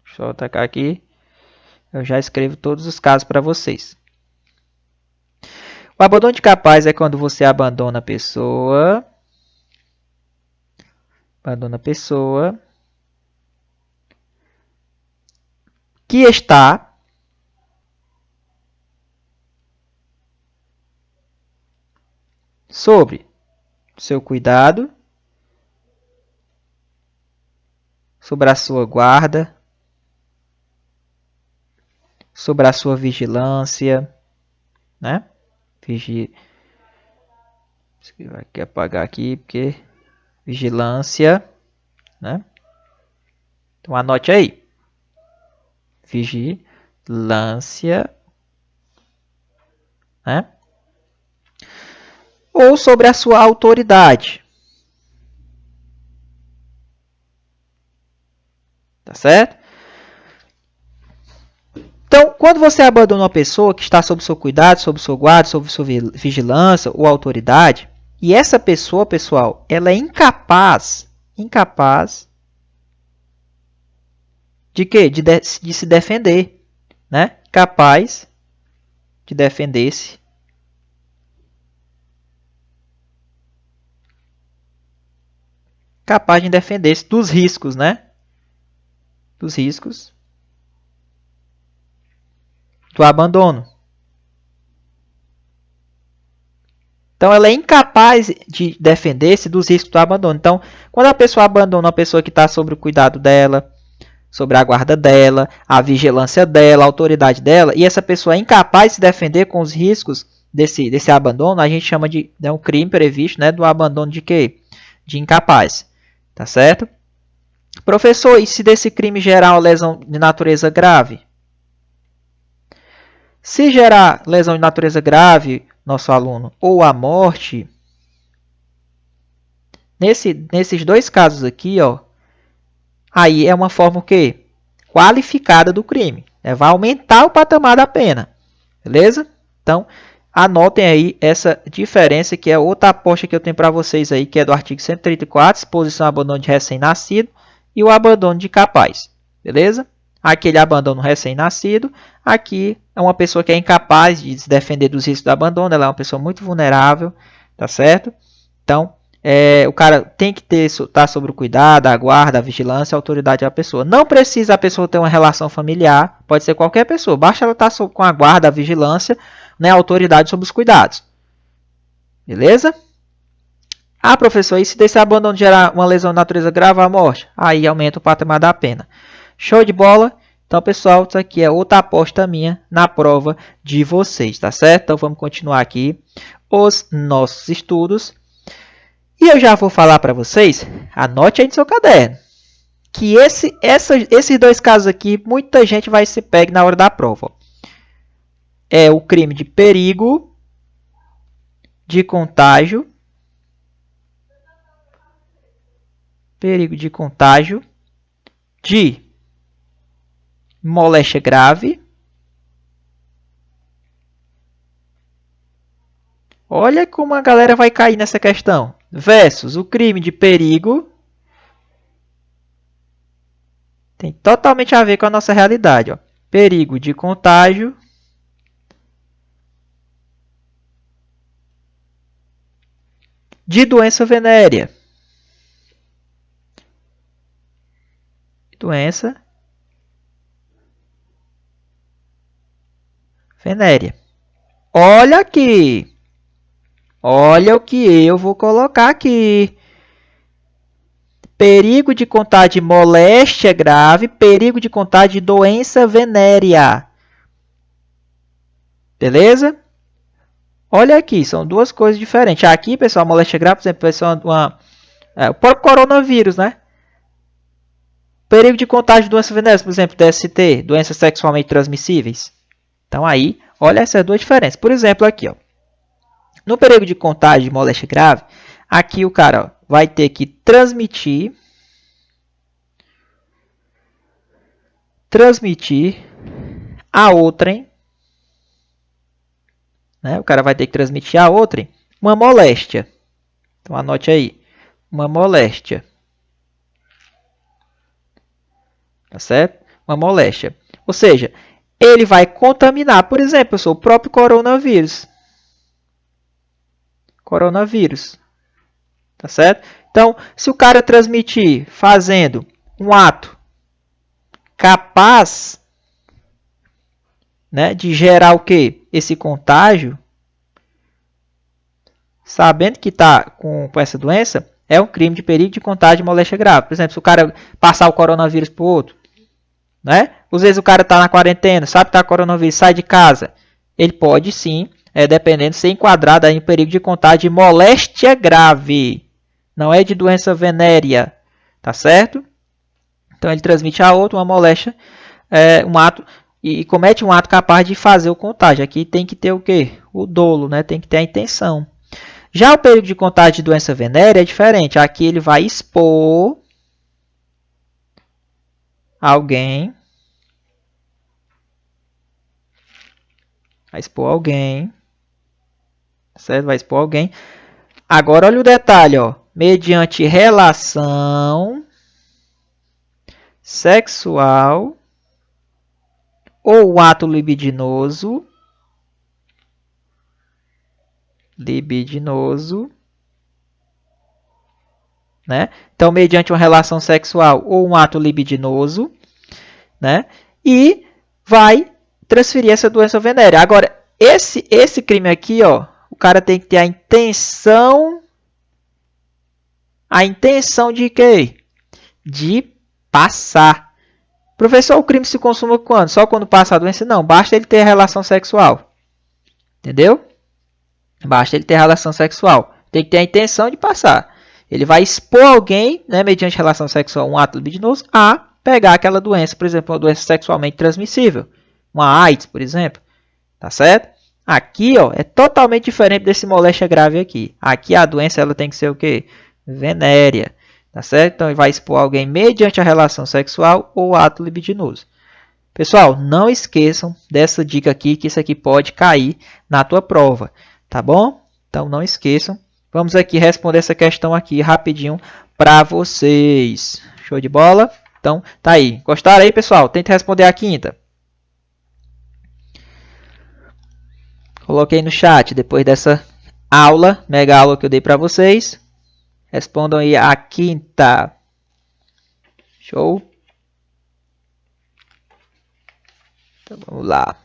Deixa eu atacar aqui. Eu já escrevo todos os casos para vocês. O abandono de capaz é quando você abandona a pessoa. Abandona a pessoa que está sobre seu cuidado, sobre a sua guarda, sobre a sua vigilância, né? Vai apagar aqui porque vigilância, né? Então anote aí. Vigilância, né? Ou sobre a sua autoridade. Tá certo? Então, quando você abandona uma pessoa que está sob seu cuidado, sob seu guarda, sob sua vigilância ou autoridade, e essa pessoa, pessoal, ela é incapaz de quê? De se defender, né? Capaz de defender-se. Capaz de defender-se dos riscos, né? Dos riscos do abandono. Então, ela é incapaz de defender-se dos riscos do abandono. Então, quando a pessoa abandona uma pessoa que está sob o cuidado dela, sobre a guarda dela, a vigilância dela, a autoridade dela, e essa pessoa é incapaz de se defender com os riscos desse abandono, a gente chama de um crime previsto, né, do abandono de quê? De incapaz. Tá certo? Professor, e se desse crime gerar uma lesão de natureza grave? Se gerar lesão de natureza grave, nosso aluno, ou a morte, nesses dois casos aqui, ó, aí é uma forma o quê? Qualificada do crime. Vai aumentar o patamar da pena. Beleza? Então, anotem aí essa diferença, que é outra aposta que eu tenho para vocês aí, que é do artigo 134, exposição ao abandono de recém-nascido e o abandono de capaz. Beleza? Aquele abandono recém-nascido, aqui é uma pessoa que é incapaz de se defender dos riscos do abandono, ela é uma pessoa muito vulnerável, tá certo? Então, o cara tem que estar sob o cuidado, a guarda, a vigilância, a autoridade da pessoa. Não precisa a pessoa ter uma relação familiar, pode ser qualquer pessoa, basta ela estar com a guarda, a vigilância, né, a autoridade sobre os cuidados. Beleza? Ah, professor, e se desse abandono gerar uma lesão de natureza grave à morte? Aí aumenta o patamar da pena. Show de bola? Então, pessoal, isso aqui é outra aposta minha na prova de vocês, tá certo? Então, vamos continuar aqui os nossos estudos. E eu já vou falar para vocês, anote aí no seu caderno, que esses dois casos aqui, muita gente vai se pegar na hora da prova. É o crime de perigo de contágio, de moléstia grave. Olha como a galera vai cair nessa questão. Versus o crime de perigo. Tem totalmente a ver com a nossa realidade. Ó. Perigo de contágio. De doença venérea. Doença venérea. Olha aqui. Olha o que eu vou colocar aqui. Perigo de contágio de moléstia grave, perigo de contágio de doença venérea. Beleza? Olha aqui, são duas coisas diferentes. Aqui, pessoal, moléstia grave, por exemplo, vai ser o próprio coronavírus, né? Perigo de contágio de doença venérea, por exemplo, DST, doenças sexualmente transmissíveis. Então aí, olha essas duas diferenças. Por exemplo, aqui, ó. No perigo de contágio de moléstia grave, aqui o cara vai ter que transmitir a outrem, né? O cara vai ter que transmitir a outrem uma moléstia. Então anote aí, uma moléstia. Tá certo? Uma moléstia. Ou seja, ele vai contaminar, por exemplo, pessoal, o próprio coronavírus. Tá certo? Então, se o cara transmitir fazendo um ato capaz, né, de gerar o quê? Esse contágio, sabendo que está com essa doença, é um crime de perigo de contágio e moléstia grave. Por exemplo, se o cara passar o coronavírus para o outro, né? Às vezes o cara está na quarentena, sabe que está coronavírus, sai de casa, ele pode sim, dependendo, ser enquadrado aí em perigo de contágio de moléstia grave. Não é de doença venérea, tá certo? Então ele transmite a outro uma moléstia, um ato, e comete um ato capaz de fazer o contágio. Aqui tem que ter o quê? O dolo, né? Tem que ter a intenção. Já o perigo de contágio de doença venérea é diferente. Aqui ele vai expor alguém. Certo? Vai expor alguém. Agora olha o detalhe, ó. Mediante relação sexual ou ato libidinoso, né? Então, mediante uma relação sexual ou um ato libidinoso, né? E vai transferir essa doença venérea. Agora, esse crime aqui, ó, o cara tem que ter a intenção de quê? De passar. Professor, o crime se consuma quando? Só quando passa a doença? Não, basta ele ter relação sexual. Entendeu? Basta ele ter relação sexual. Tem que ter a intenção de passar. Ele vai expor alguém, né, mediante relação sexual, um ato libidinoso, a pegar aquela doença, por exemplo, uma doença sexualmente transmissível. Uma AIDS, por exemplo. Tá certo? Aqui, ó, é totalmente diferente desse moléstia grave aqui. Aqui a doença ela tem que ser o quê? Venérea. Tá certo? Então, ele vai expor alguém mediante a relação sexual ou ato libidinoso. Pessoal, não esqueçam dessa dica aqui, que isso aqui pode cair na tua prova. Tá bom? Então, não esqueçam. Vamos aqui responder essa questão aqui rapidinho para vocês. Show de bola? Então, tá aí. Gostaram aí, pessoal? Tente responder a quinta. Coloquei no chat depois dessa aula, mega aula que eu dei para vocês. Respondam aí a quinta. Show? Então, vamos lá.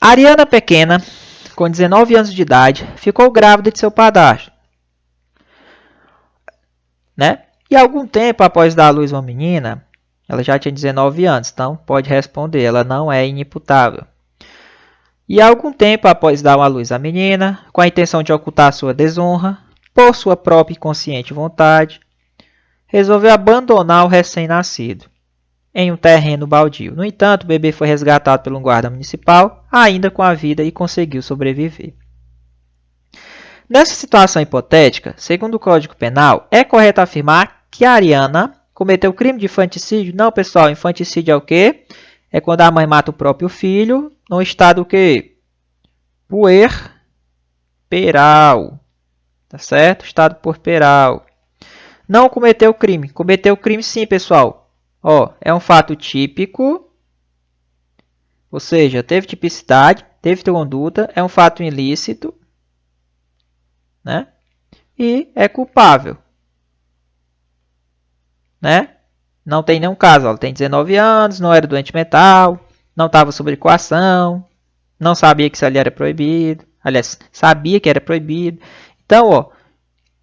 Ariana pequena, com 19 anos de idade, ficou grávida de seu padrasto, né? E algum tempo após dar à luz uma menina, ela já tinha 19 anos, então pode responder, ela não é inimputável. E algum tempo após dar à luz a menina, com a intenção de ocultar sua desonra, por sua própria e consciente vontade, resolveu abandonar o recém-nascido em um terreno baldio. No entanto, o bebê foi resgatado por um guarda municipal, ainda com a vida, e conseguiu sobreviver. Nessa situação hipotética, segundo o Código Penal, é correto afirmar que a Ariana cometeu crime de infanticídio? Não, pessoal, infanticídio é o quê? É quando a mãe mata o próprio filho no estado o quê? Puerperal. Tá certo? Estado puerperal. Não cometeu crime. Cometeu crime sim, pessoal. Ó, é um fato típico, ou seja, teve tipicidade, teve conduta, é um fato ilícito, né? E é culpável, né? Não tem nenhum caso, ela tem 19 anos, não era doente mental, não estava sob coação, não sabia que isso ali era proibido, aliás, sabia que era proibido. Então, ó,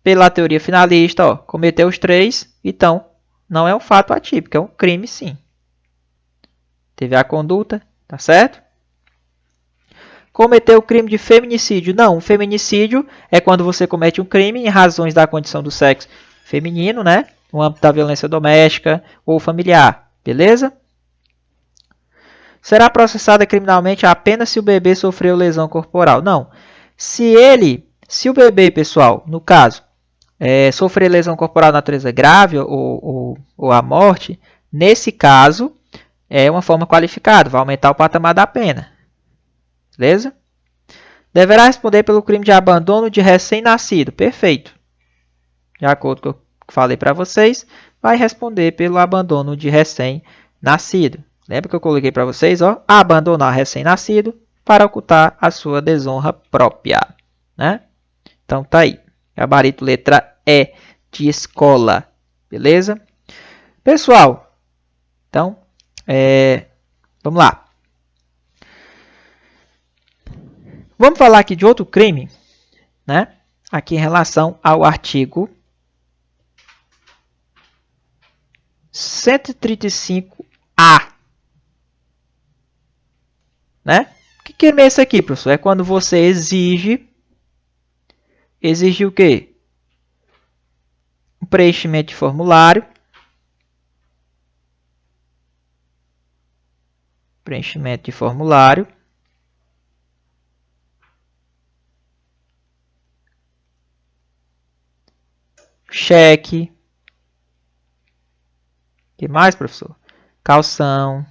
pela teoria finalista, ó, cometeu os três, então não é um fato atípico, é um crime sim. Teve a conduta, tá certo? Cometeu o crime de feminicídio? Não, um feminicídio é quando você comete um crime em razões da condição do sexo feminino, né? No âmbito da violência doméstica ou familiar, beleza? Será processada criminalmente apenas se o bebê sofreu lesão corporal? Não. Se o bebê, pessoal, no caso, sofrer lesão corporal de natureza grave ou a morte, nesse caso, é uma forma qualificada, vai aumentar o patamar da pena. Beleza? Deverá responder pelo crime de abandono de recém-nascido. Perfeito. De acordo falei para vocês, vai responder pelo abandono de recém-nascido. Lembra que eu coloquei para vocês, ó, abandonar recém-nascido para ocultar a sua desonra própria, né? Então tá aí. Gabarito letra E de escola, beleza? Pessoal, então, vamos lá. Vamos falar aqui de outro crime, né? Aqui em relação ao artigo 135A. Né? Que crime é esse aqui, professor? É quando você exige o quê? Um preenchimento de formulário. Preenchimento de formulário. Cheque. O que mais, professor? Calção.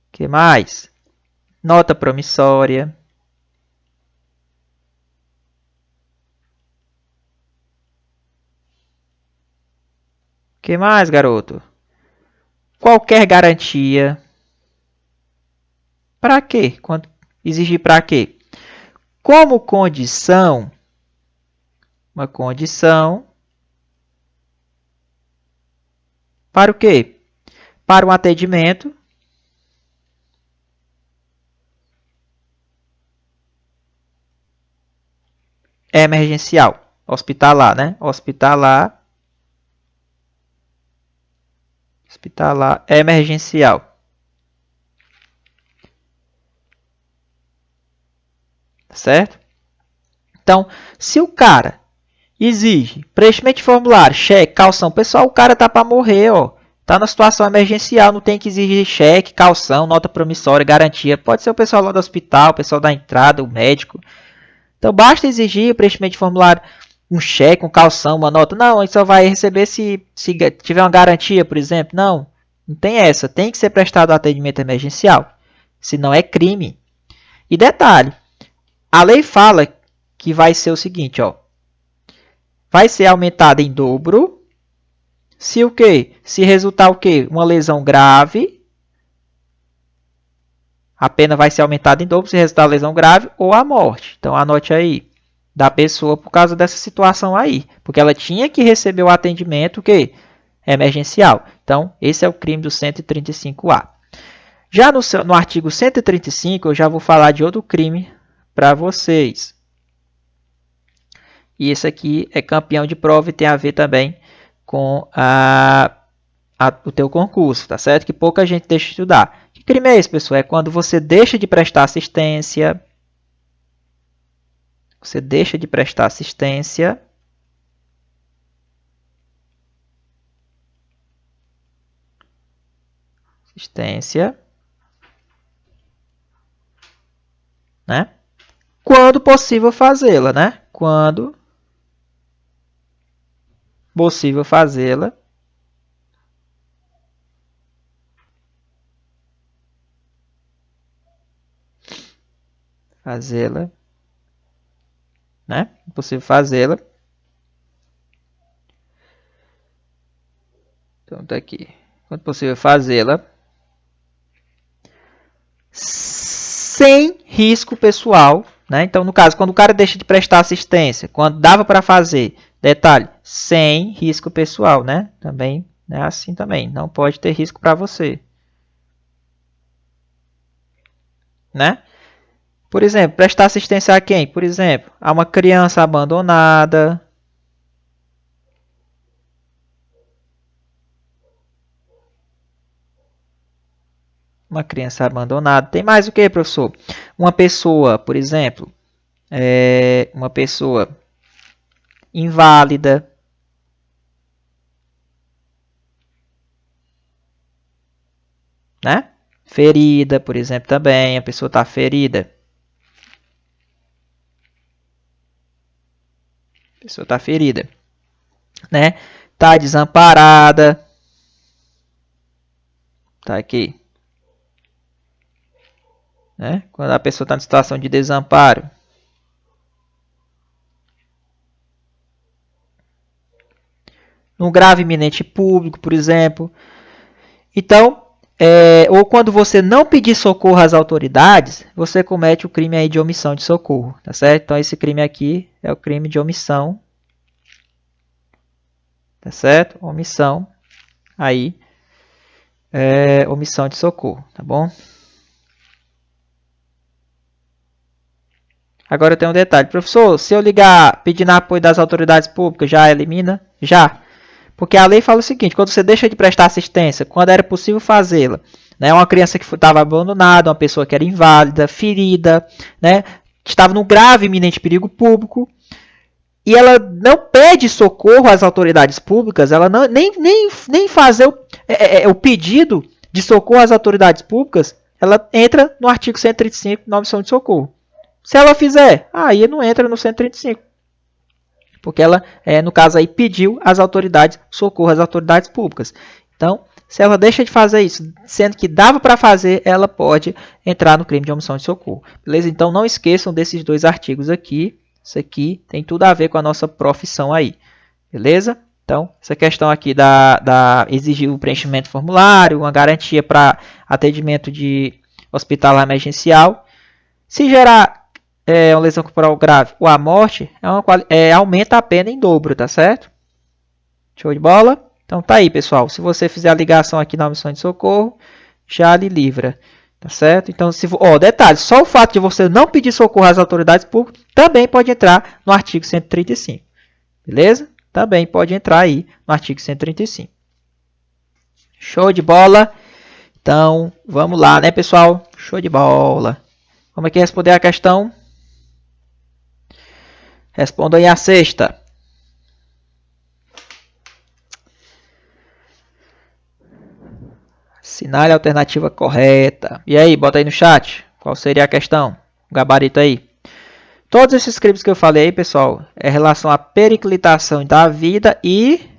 O que mais? Nota promissória. O que mais, garoto? Qualquer garantia. Para quê? Exigir para quê? Como condição, uma condição para o quê? Para um atendimento emergencial, hospitalar, né? Hospitalar emergencial. Certo? Então, se o cara exige preenchimento de formulário, cheque, calção, pessoal, o cara tá para morrer, ó. Tá na situação emergencial, não tem que exigir cheque, calção, nota promissória, garantia. Pode ser o pessoal lá do hospital, o pessoal da entrada, o médico. Então, basta exigir o preenchimento de formulário, um cheque, um calção, uma nota. Não, ele só vai receber se tiver uma garantia, por exemplo. Não, não tem essa. Tem que ser prestado atendimento emergencial. Senão é crime. E detalhe, a lei fala que vai ser o seguinte, ó. Vai ser aumentada em dobro se o quê? Se resultar o quê? Uma lesão grave. A pena vai ser aumentada em dobro se resultar a lesão grave ou a morte. Então anote aí. Da pessoa por causa dessa situação aí. Porque ela tinha que receber o atendimento o quê? Emergencial. Então, esse é o crime do 135A. Já no artigo 135, eu já vou falar de outro crime para vocês. E esse aqui é campeão de prova e tem a ver também com o teu concurso, tá certo? Que pouca gente deixa de estudar. Que crime é esse, pessoal? É quando você deixa de prestar assistência. Você deixa de prestar assistência. Né? Quando possível fazê-la, né? Quando possível fazê-la. Né? Possível fazê-la. Então tá aqui. Quando possível fazê-la sem risco pessoal, né? Então, no caso, quando o cara deixa de prestar assistência, quando dava para fazer, detalhe, sem risco pessoal, né? Também é assim também, não pode ter risco para você, né? Por exemplo, prestar assistência a quem? Por exemplo, a uma criança abandonada. Uma criança abandonada. Tem mais o que, professor? Uma pessoa, por exemplo, uma pessoa inválida. Né? Ferida, por exemplo, também. A pessoa está ferida. A pessoa está ferida. Né? Está desamparada. Tá aqui. Né? Quando a pessoa está em situação de desamparo. num grave iminente público, por exemplo. Então, ou quando você não pedir socorro às autoridades, você comete o crime aí de omissão de socorro, tá certo? Então, esse crime aqui é o crime de omissão, tá certo? Omissão, aí, omissão de socorro, tá bom? Agora tem um detalhe. Professor, se eu ligar pedindo apoio das autoridades públicas, já elimina? Já. Porque a lei fala o seguinte, quando você deixa de prestar assistência, quando era possível fazê-la, né, uma criança que estava abandonada, uma pessoa que era inválida, ferida, né, que estava num grave iminente perigo público, e ela não pede socorro às autoridades públicas, ela não, nem fazer o pedido de socorro às autoridades públicas, ela entra no artigo 135, na omissão de socorro. Se ela fizer, aí não entra no 135. Porque ela, no caso aí, pediu às autoridades socorro às autoridades públicas. Então, se ela deixa de fazer isso, sendo que dava para fazer, ela pode entrar no crime de omissão de socorro. Beleza? Então, não esqueçam desses dois artigos aqui. Isso aqui tem tudo a ver com a nossa profissão aí. Beleza? Então, essa questão aqui da exigir o preenchimento do formulário, uma garantia para atendimento de hospitalar emergencial. Se gerar uma lesão corporal grave ou a morte, aumenta a pena em dobro, tá certo? Show de bola? Então tá aí, pessoal. Se você fizer a ligação aqui na omissão de socorro, já lhe livra, tá certo? Então, detalhe, só o fato de você não pedir socorro às autoridades públicas também pode entrar no artigo 135. Beleza? Também pode entrar aí no artigo 135. Show de bola? Então, vamos lá, né, pessoal? Show de bola. Vamos aqui responder a questão. Responda aí a sexta. Assinale a alternativa correta. E aí, bota aí no chat. Qual seria a questão? O gabarito aí. Todos esses crimes que eu falei aí, pessoal, é em relação à periclitação da vida e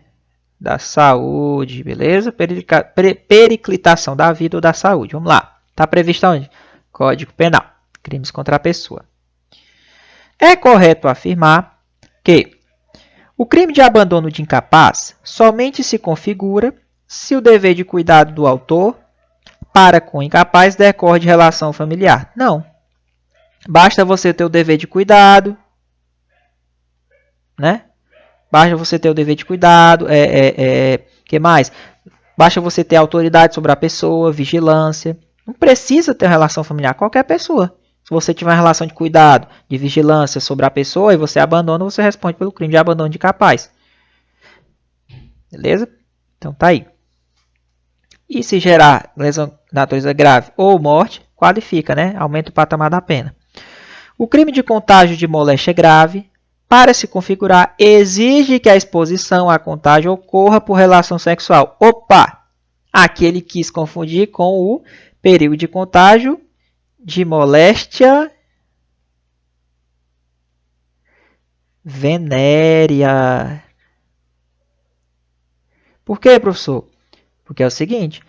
da saúde, beleza? Periclitação da vida ou da saúde. Vamos lá. Está previsto onde? Código Penal. Crimes contra a pessoa. É correto afirmar que o crime de abandono de incapaz somente se configura se o dever de cuidado do autor para com o incapaz decorre de relação familiar. Não. Basta você ter o dever de cuidado, né? Basta você ter o dever de cuidado, que mais? Basta você ter autoridade sobre a pessoa, vigilância. Não precisa ter relação familiar, qualquer pessoa. Se você tiver uma relação de cuidado, de vigilância sobre a pessoa e você abandona, você responde pelo crime de abandono de incapaz. Beleza? Então tá aí. E se gerar lesão de natureza grave ou morte, qualifica, né? Aumenta o patamar da pena. O crime de contágio de moléstia grave, para se configurar, exige que a exposição a contágio ocorra por relação sexual. Opa! Aqui ele quis confundir com o perigo de contágio de moléstia venérea. Por quê, professor? Porque é o seguinte,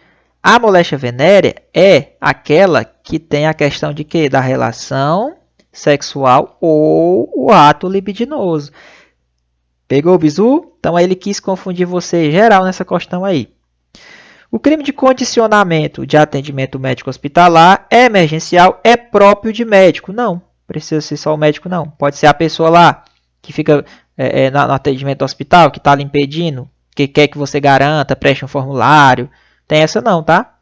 a moléstia venérea é aquela que tem a questão de quê? Da relação sexual ou o ato libidinoso. Pegou o bizu? Então aí ele quis confundir você geral nessa questão aí. O crime de condicionamento de atendimento médico hospitalar é emergencial, é próprio de médico? Não, precisa ser só o médico não. Pode ser a pessoa lá que fica no atendimento do hospital, que está lhe impedindo, que quer que você garanta, preste um formulário. Tem essa não, tá?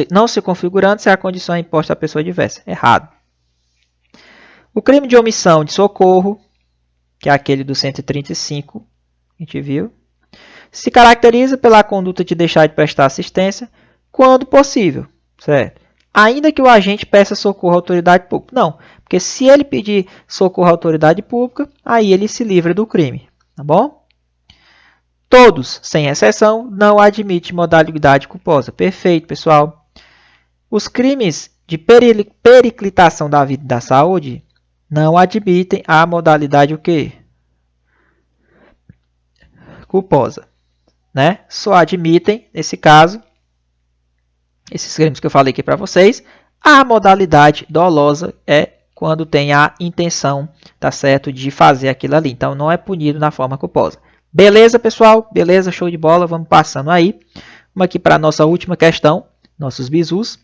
Não se configurando se a condição é imposta à pessoa diversa. Errado. O crime de omissão de socorro, que é aquele do 135, a gente viu, se caracteriza pela conduta de deixar de prestar assistência quando possível, certo? Ainda que o agente peça socorro à autoridade pública. Não, porque se ele pedir socorro à autoridade pública, aí ele se livra do crime, tá bom? Todos, sem exceção, não admitem modalidade culposa. Perfeito, pessoal. Os crimes de periclitação da vida e da saúde não admitem a modalidade o quê? Culposa. Né? Só admitem, nesse caso, esses crimes que eu falei aqui para vocês, a modalidade dolosa é quando tem a intenção, tá certo, de fazer aquilo ali. Então, não é punido na forma culposa. Beleza, pessoal? Beleza, show de bola. Vamos passando aí. Vamos aqui para a nossa última questão, nossos bizus.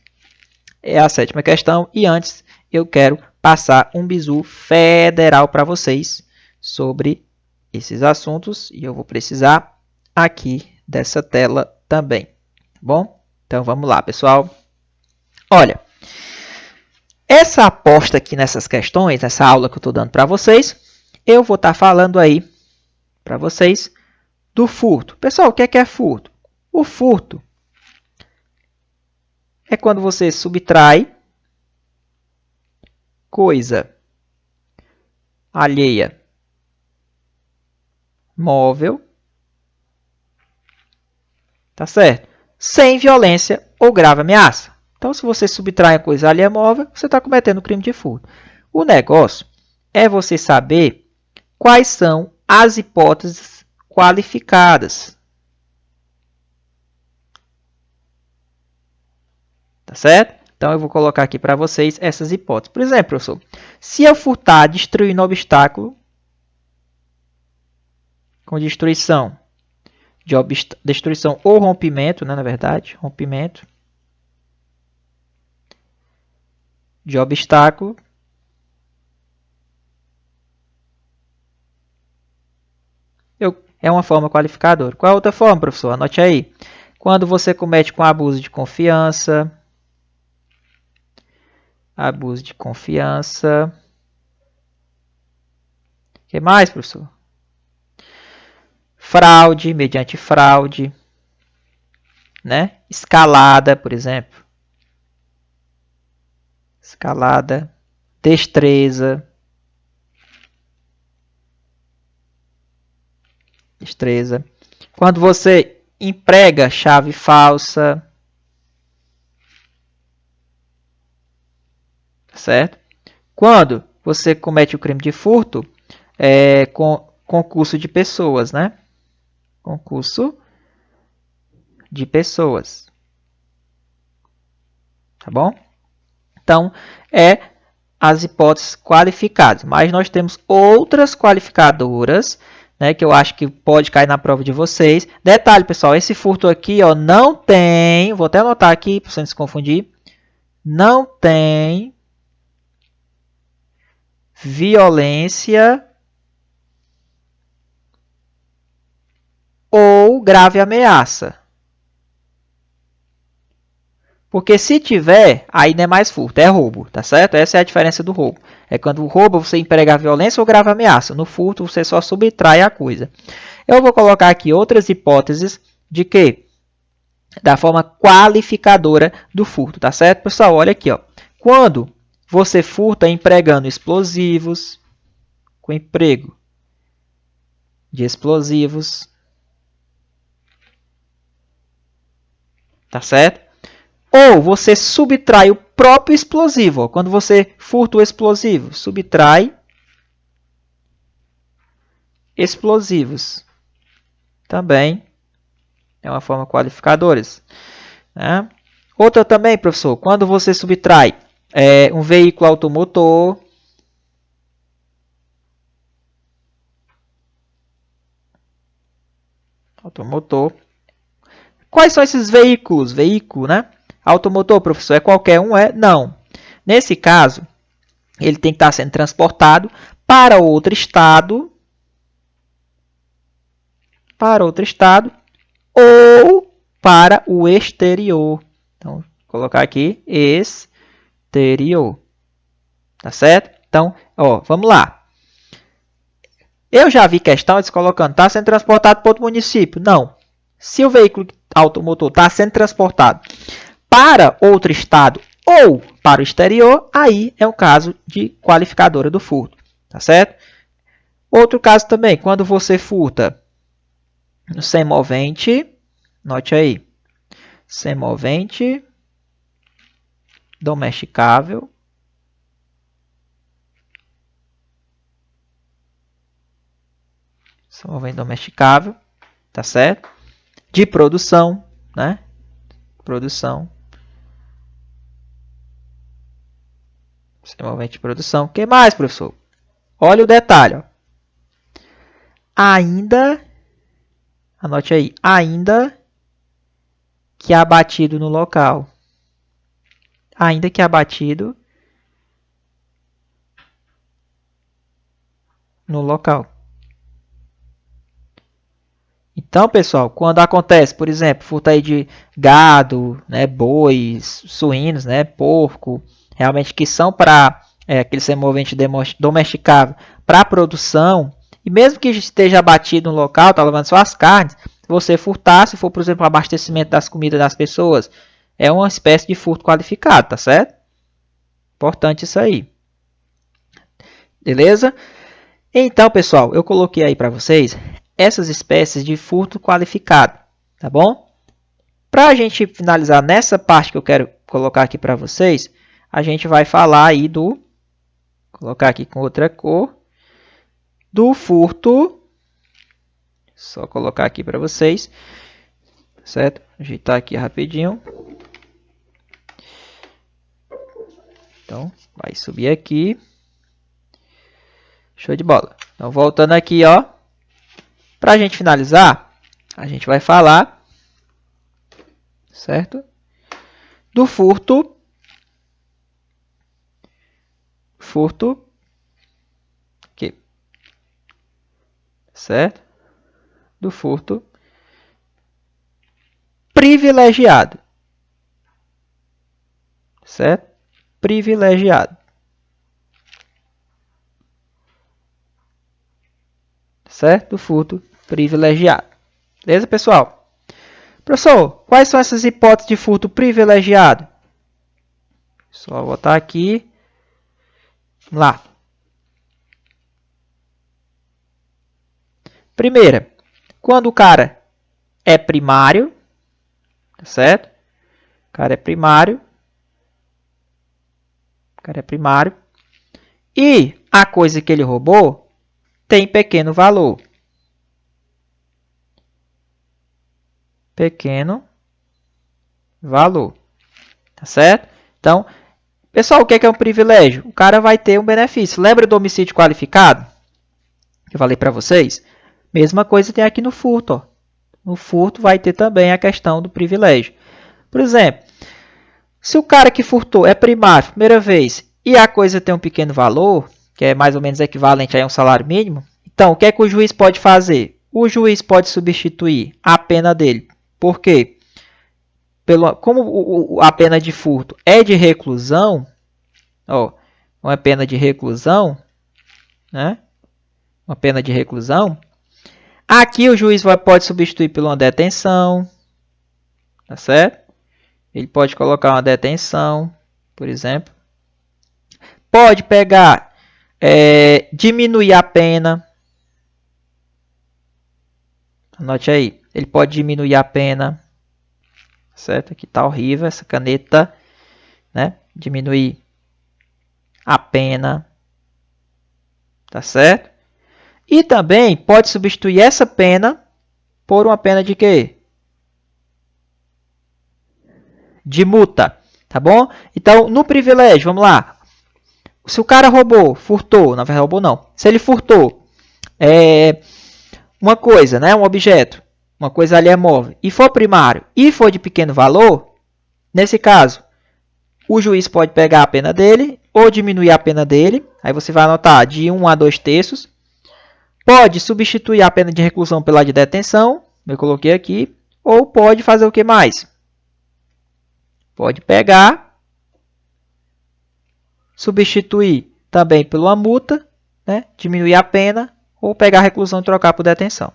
É a 7ª questão. E antes, eu quero passar um bizu federal para vocês sobre esses assuntos. E eu vou precisar aqui dessa tela também. Tá bom? Então, vamos lá, pessoal. Olha, essa aposta aqui nessas questões, nessa aula que eu estou dando para vocês, eu vou estar falando aí para vocês do furto. Pessoal, o que é furto? O furto é quando você subtrai coisa alheia móvel, tá certo? Sem violência ou grave ameaça. Então, se você subtrai a coisa alheia móvel, você está cometendo crime de furto. O negócio é você saber quais são as hipóteses qualificadas. Tá certo? Então, eu vou colocar aqui para vocês essas hipóteses. Por exemplo, professor, se eu furtar destruindo obstáculo, com destruição, destruição ou rompimento, né, na verdade, rompimento de obstáculo, é uma forma qualificadora. Qual é a outra forma, professor? Anote aí. Quando você comete com abuso de confiança, abuso de confiança. O que mais, professor? Fraude, mediante fraude, né? Escalada, por exemplo. Escalada, destreza. Destreza. Quando você emprega chave falsa, certo? Quando você comete o crime de furto, com concurso de pessoas, né? Concurso de pessoas. Tá bom? Então, as hipóteses qualificadas. Mas nós temos outras qualificadoras, né, que eu acho que pode cair na prova de vocês. Detalhe, pessoal, esse furto aqui, ó, não tem, vou até anotar aqui para você não se confundir, não tem violência ou grave ameaça. Porque se tiver, aí não é mais furto, é roubo, tá certo? Essa é a diferença do roubo. É quando o roubo você emprega violência ou grave ameaça. No furto você só subtrai a coisa. Eu vou colocar aqui outras hipóteses de que? Da forma qualificadora do furto, tá certo? Pessoal, olha aqui, ó. Quando você furta empregando explosivos, com emprego de explosivos, tá certo? Ou você subtrai o próprio explosivo. Ó. Quando você furta o explosivo, subtrai explosivos. Também é uma forma qualificadora. Né? Outra também, professor, quando você subtrai um veículo automotor. Automotor. Quais são esses veículos? Veículo, né? Automotor, professor, é qualquer um? Não. Nesse caso, ele tem que estar sendo transportado para outro estado, ou para o exterior. Então, vou colocar aqui exterior. Tá certo? Então, ó, vamos lá. Eu já vi questões colocando, está sendo transportado para outro município. Não. Se o veículo automotor está sendo transportado para outro estado ou para o exterior, aí é um caso de qualificadora do furto, tá certo? Outro caso também, quando você furta no semovente, note aí, semovente domesticável, semovente domesticável, tá certo? De produção, né? Produção. Semovente de produção. O que mais, professor? Olha o detalhe. Ó. Ainda Anote aí. Ainda que abatido no local. Ainda que abatido no local. Então, pessoal, quando acontece, por exemplo, furto aí de gado, né, bois, suínos, né, porco, realmente que são para aquele semovente domesticável para produção, e mesmo que esteja abatido no local, está levando só as carnes, se você furtar, se for, por exemplo, o abastecimento das comidas das pessoas, é uma espécie de furto qualificado, tá certo? Importante isso aí. Beleza? Então, pessoal, eu coloquei aí para vocês essas espécies de furto qualificado, tá bom? Para a gente finalizar nessa parte que eu quero colocar aqui para vocês, a gente vai falar aí do, colocar aqui com outra cor, do furto, só colocar aqui para vocês, certo? Ajeitar aqui rapidinho. Então, vai subir aqui. Show de bola. Então, voltando aqui, ó. Para a gente finalizar, a gente vai falar, certo? Do furto. Aqui. Certo? Do furto privilegiado. Certo? Privilegiado. Certo? Do furto privilegiado. Beleza, pessoal? Professor, quais são essas hipóteses de furto privilegiado? Só botar aqui. Vamos lá. Primeira, quando o cara é primário, tá certo? O cara é primário. E a coisa que ele roubou tem pequeno valor. Pequeno valor. Tá certo? Então, pessoal, o que é um privilégio? O cara vai ter um benefício. Lembra do homicídio qualificado? Que eu falei para vocês? Mesma coisa tem aqui no furto. Ó. No furto vai ter também a questão do privilégio. Por exemplo, se o cara que furtou é primário, primeira vez, e a coisa tem um pequeno valor, que é mais ou menos equivalente a um salário mínimo, então o que é que o juiz pode fazer? O juiz pode substituir a pena dele. Por quê? Como a pena de furto é de reclusão, ó, uma pena de reclusão, né? Uma pena de reclusão. Aqui o juiz pode substituir por uma detenção, tá certo? Ele pode colocar uma detenção, por exemplo. Pode pegar, diminuir a pena. Anote aí. Ele pode diminuir a pena. Certo? Aqui está horrível essa caneta. Né? Diminuir a pena. Tá certo? E também pode substituir essa pena por uma pena de quê? De multa. Tá bom? Então, no privilégio, vamos lá. Se o cara roubou, furtou, na verdade roubou não. Se ele furtou uma coisa, né, um objeto, uma coisa ali é móvel, e for primário e for de pequeno valor, nesse caso, o juiz pode pegar a pena dele ou diminuir a pena dele. Aí você vai anotar de 1 a 2 terços. Pode substituir a pena de reclusão pela de detenção, eu coloquei aqui, ou pode fazer o que mais? Pode pegar, substituir também por uma multa, né? Diminuir a pena, ou pegar a reclusão e trocar por detenção.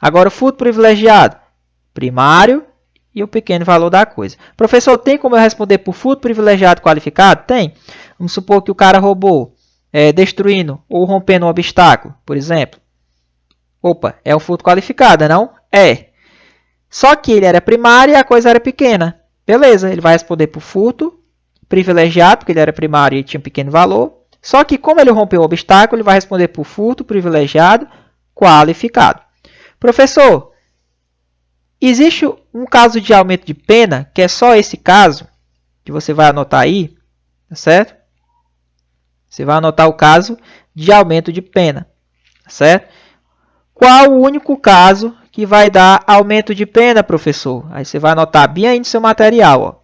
Agora, o furto privilegiado, primário e o pequeno valor da coisa. Professor, tem como eu responder por furto privilegiado qualificado? Tem. Vamos supor que o cara roubou, destruindo ou rompendo um obstáculo, por exemplo. Opa, é um furto qualificado, não? É. Só que ele era primário e a coisa era pequena. Beleza, ele vai responder por furto privilegiado, porque ele era primário e tinha um pequeno valor. Só que como ele rompeu o obstáculo, ele vai responder por furto privilegiado qualificado. Professor, existe um caso de aumento de pena, que é só esse caso, que você vai anotar aí, tá certo? Você vai anotar o caso de aumento de pena, tá certo? Qual o único caso que vai dar aumento de pena, professor? Aí você vai anotar bem aí no seu material, ó.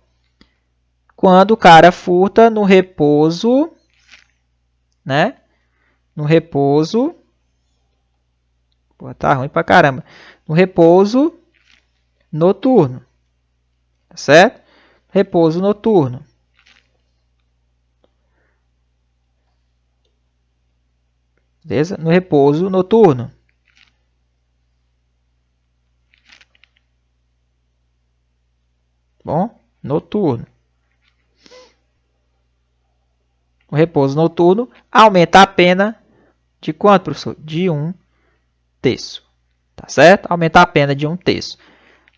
Quando o cara furta no repouso, né? No repouso. Pô, tá ruim pra caramba. No repouso noturno. Tá certo? Repouso noturno. Beleza? No repouso noturno. Bom, noturno. O repouso noturno aumenta a pena de quanto, professor? De 1/3. Tá certo? Aumentar a pena de 1/3.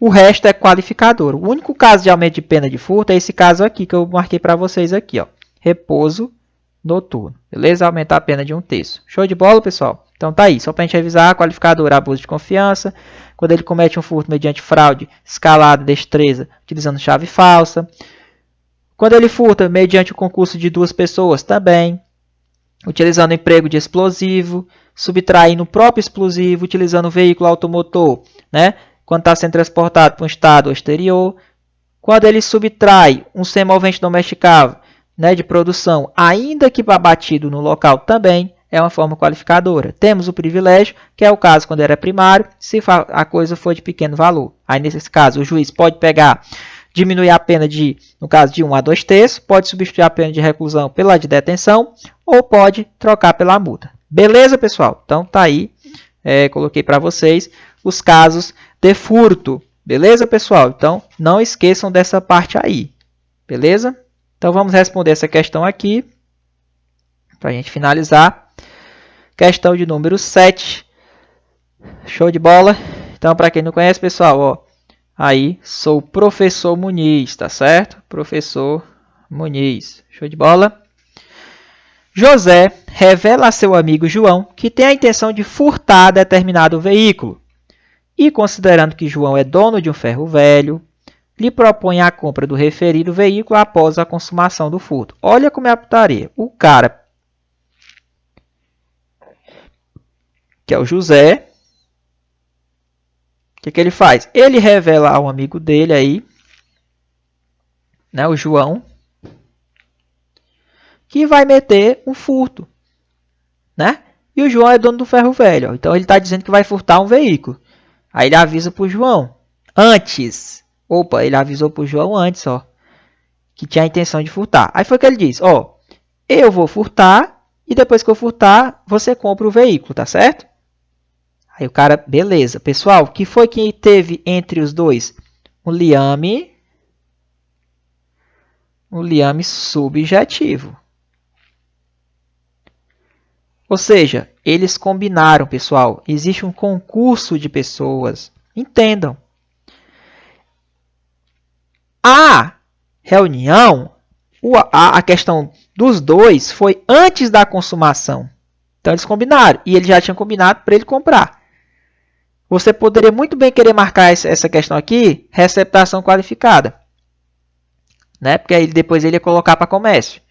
O resto é qualificador. O único caso de aumento de pena de furto é esse caso aqui que eu marquei para vocês aqui, ó. Repouso noturno. Beleza? Aumentar a pena de 1/3. Show de bola, pessoal? Então tá aí. Só para a gente revisar, qualificador, abuso de confiança. Quando ele comete um furto mediante fraude, escalada, destreza, utilizando chave falsa. Quando ele furta mediante o concurso de 2 pessoas, também. Utilizando emprego de explosivo, subtraindo o próprio explosivo, utilizando o veículo automotor, né? Quando está sendo transportado para um estado exterior. Quando ele subtrai um semovente domesticável, né, de produção, ainda que abatido no local, também é uma forma qualificadora. Temos o privilégio, que é o caso quando era primário, se a coisa for de pequeno valor. Aí, nesse caso, o juiz pode diminuir a pena no caso de 1/2/3, pode substituir a pena de reclusão pela de detenção, ou pode trocar pela multa. Beleza, pessoal? Então, tá aí. Coloquei para vocês os casos de furto. Beleza, pessoal? Então, não esqueçam dessa parte aí. Beleza? Então, vamos responder essa questão aqui, para a gente finalizar. Questão de número 7. Show de bola? Então, para quem não conhece, pessoal, ó, aí, sou o professor Muniz, tá certo? Professor Muniz. Show de bola? José revela a seu amigo João que tem a intenção de furtar determinado veículo. E, considerando que João é dono de um ferro velho, lhe propõe a compra do referido veículo após a consumação do furto. Olha como é a putaria. O cara, que é o José, o que ele faz? Ele revela ao amigo dele aí, né, o João, que vai meter um furto, né? E o João é dono do ferro velho, ó. Então ele está dizendo que vai furtar um veículo. Aí ele avisa para o João antes. Opa, ele avisou para o João antes, ó, que tinha a intenção de furtar. Aí foi que ele disse, ó, eu vou furtar e depois que eu furtar, você compra o veículo, tá certo? Aí o cara, beleza. Pessoal, o que foi que teve entre os dois? Um liame subjetivo. Ou seja, eles combinaram, pessoal. Existe um concurso de pessoas. Entendam. A reunião, a questão dos dois foi antes da consumação. Então eles combinaram. E ele já tinha combinado para ele comprar. Você poderia muito bem querer marcar essa questão aqui, receptação qualificada. Né? Porque aí depois ele ia colocar para comércio.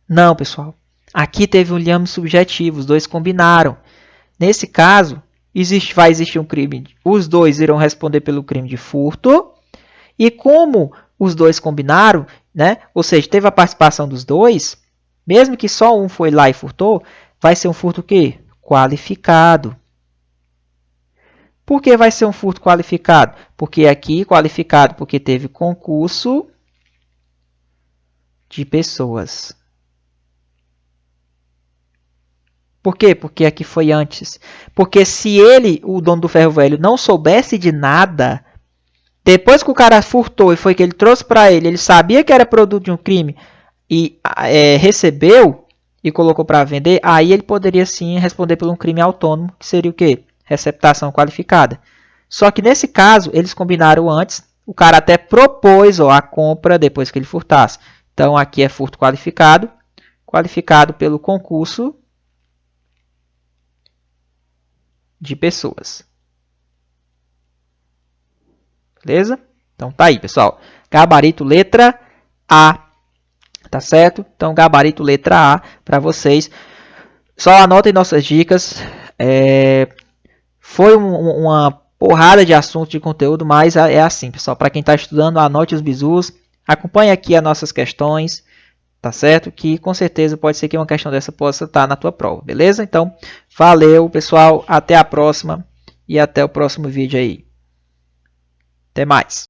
Não, pessoal. Aqui teve um liame subjetivo, os dois combinaram. Nesse caso, vai existir um crime. Os dois irão responder pelo crime de furto. E como os dois combinaram, né? Ou seja, teve a participação dos dois, mesmo que só um foi lá e furtou, vai ser um furto o quê? Qualificado. Por que vai ser um furto qualificado? Porque aqui, qualificado, porque teve concurso de pessoas. Por quê? Porque aqui foi antes. Porque se ele, o dono do ferro velho, não soubesse de nada, depois que o cara furtou e foi que ele trouxe para ele sabia que era produto de um crime e recebeu e colocou para vender, aí ele poderia sim responder por um crime autônomo, que seria o quê? Receptação qualificada. Só que nesse caso, eles combinaram antes, o cara até propôs a compra depois que ele furtasse. Então aqui é furto qualificado, qualificado pelo concurso de pessoas. Beleza? Então tá aí, pessoal. Gabarito letra A. Tá certo? Então, gabarito letra A para vocês. Só anotem nossas dicas. Foi uma porrada de assunto, de conteúdo, mas é assim, pessoal. Para quem está estudando, anote os bizus, acompanhe aqui as nossas questões, tá certo? Que com certeza pode ser que uma questão dessa possa estar na tua prova, beleza? Então, valeu, pessoal, até a próxima e até o próximo vídeo aí. Até mais!